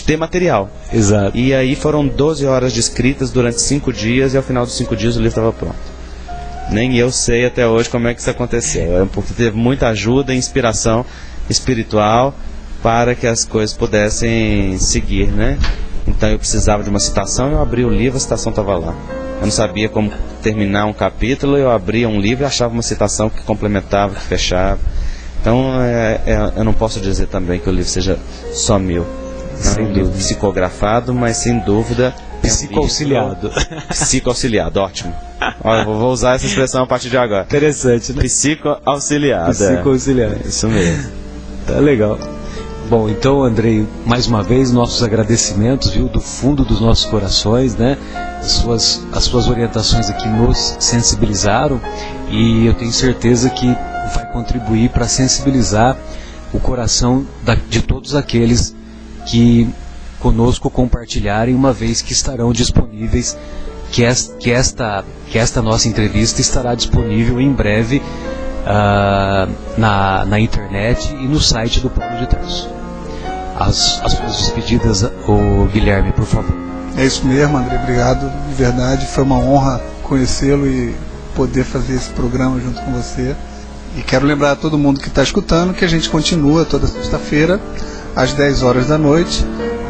C: ter material.
B: Exato.
C: E aí foram 12 horas de escritas durante 5 dias e ao final dos 5 dias o livro estava pronto. Nem eu sei até hoje como é que isso aconteceu, porque teve muita ajuda e inspiração espiritual para que as coisas pudessem seguir, né? Então eu precisava de uma citação, eu abri o livro, a citação estava lá. Eu não sabia como terminar um capítulo, eu abria um livro e achava uma citação que complementava, que fechava. Então eu não posso dizer também que o livro seja só meu. É um livro psicografado, mas sem dúvida
B: psicoauxiliado.
C: Psicoauxiliado, ótimo. Olha, eu vou usar essa expressão a partir de agora.
B: Interessante, né?
C: Psicoauxiliado.
B: Psicoauxiliado.
C: Isso mesmo.
B: Tá legal. Bom, então, Andrei, mais uma vez, nossos agradecimentos, viu, do fundo dos nossos corações, né? As suas orientações aqui nos sensibilizaram e eu tenho certeza que vai contribuir para sensibilizar o coração de todos aqueles que conosco compartilharem, uma vez que estarão disponíveis, que esta nossa entrevista estará disponível em breve na internet e no site do Paulo de Tarso. As suas despedidas, Guilherme, por favor.
D: É isso mesmo, André, obrigado, de verdade, foi uma honra conhecê-lo e poder fazer esse programa junto com você. E quero lembrar a todo mundo que está escutando que a gente continua toda sexta-feira, às 10 horas da noite,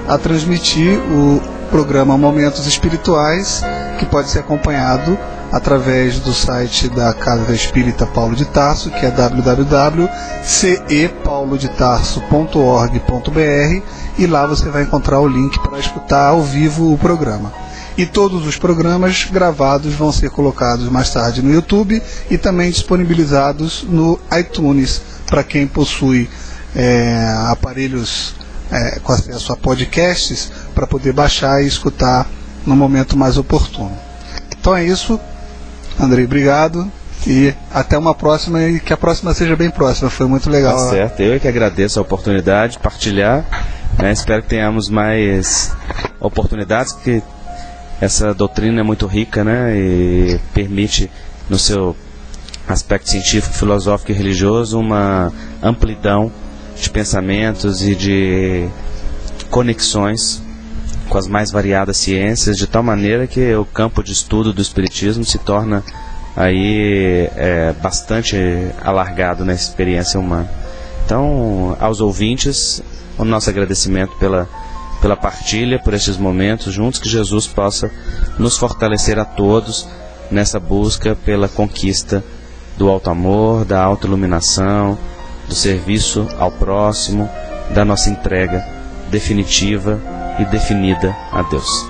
D: a transmitir o programa Momentos Espirituais, que pode ser acompanhado através do site da Casa Espírita Paulo de Tarso, que é www.cepaulodetarso.org.br, e lá você vai encontrar o link para escutar ao vivo o programa. E todos os programas gravados vão ser colocados mais tarde no YouTube e também disponibilizados no iTunes, para quem possui aparelhos com acesso a podcasts, para poder baixar e escutar no momento mais oportuno. Então é isso, Andrei, obrigado e até uma próxima, e que a próxima seja bem próxima, foi muito legal.
C: Tá certo, eu que agradeço a oportunidade de partilhar, né? Espero que tenhamos mais oportunidades, porque essa doutrina é muito rica, né? E permite, no seu aspecto científico, filosófico e religioso, uma amplidão de pensamentos e de conexões com as mais variadas ciências, de tal maneira que o campo de estudo do espiritismo se torna aí bastante alargado na experiência humana. Então, aos ouvintes, o nosso agradecimento pela partilha, por estes momentos juntos, que Jesus possa nos fortalecer a todos nessa busca pela conquista do alto amor, da autoiluminação, do serviço ao próximo, da nossa entrega definitiva e definida a Deus.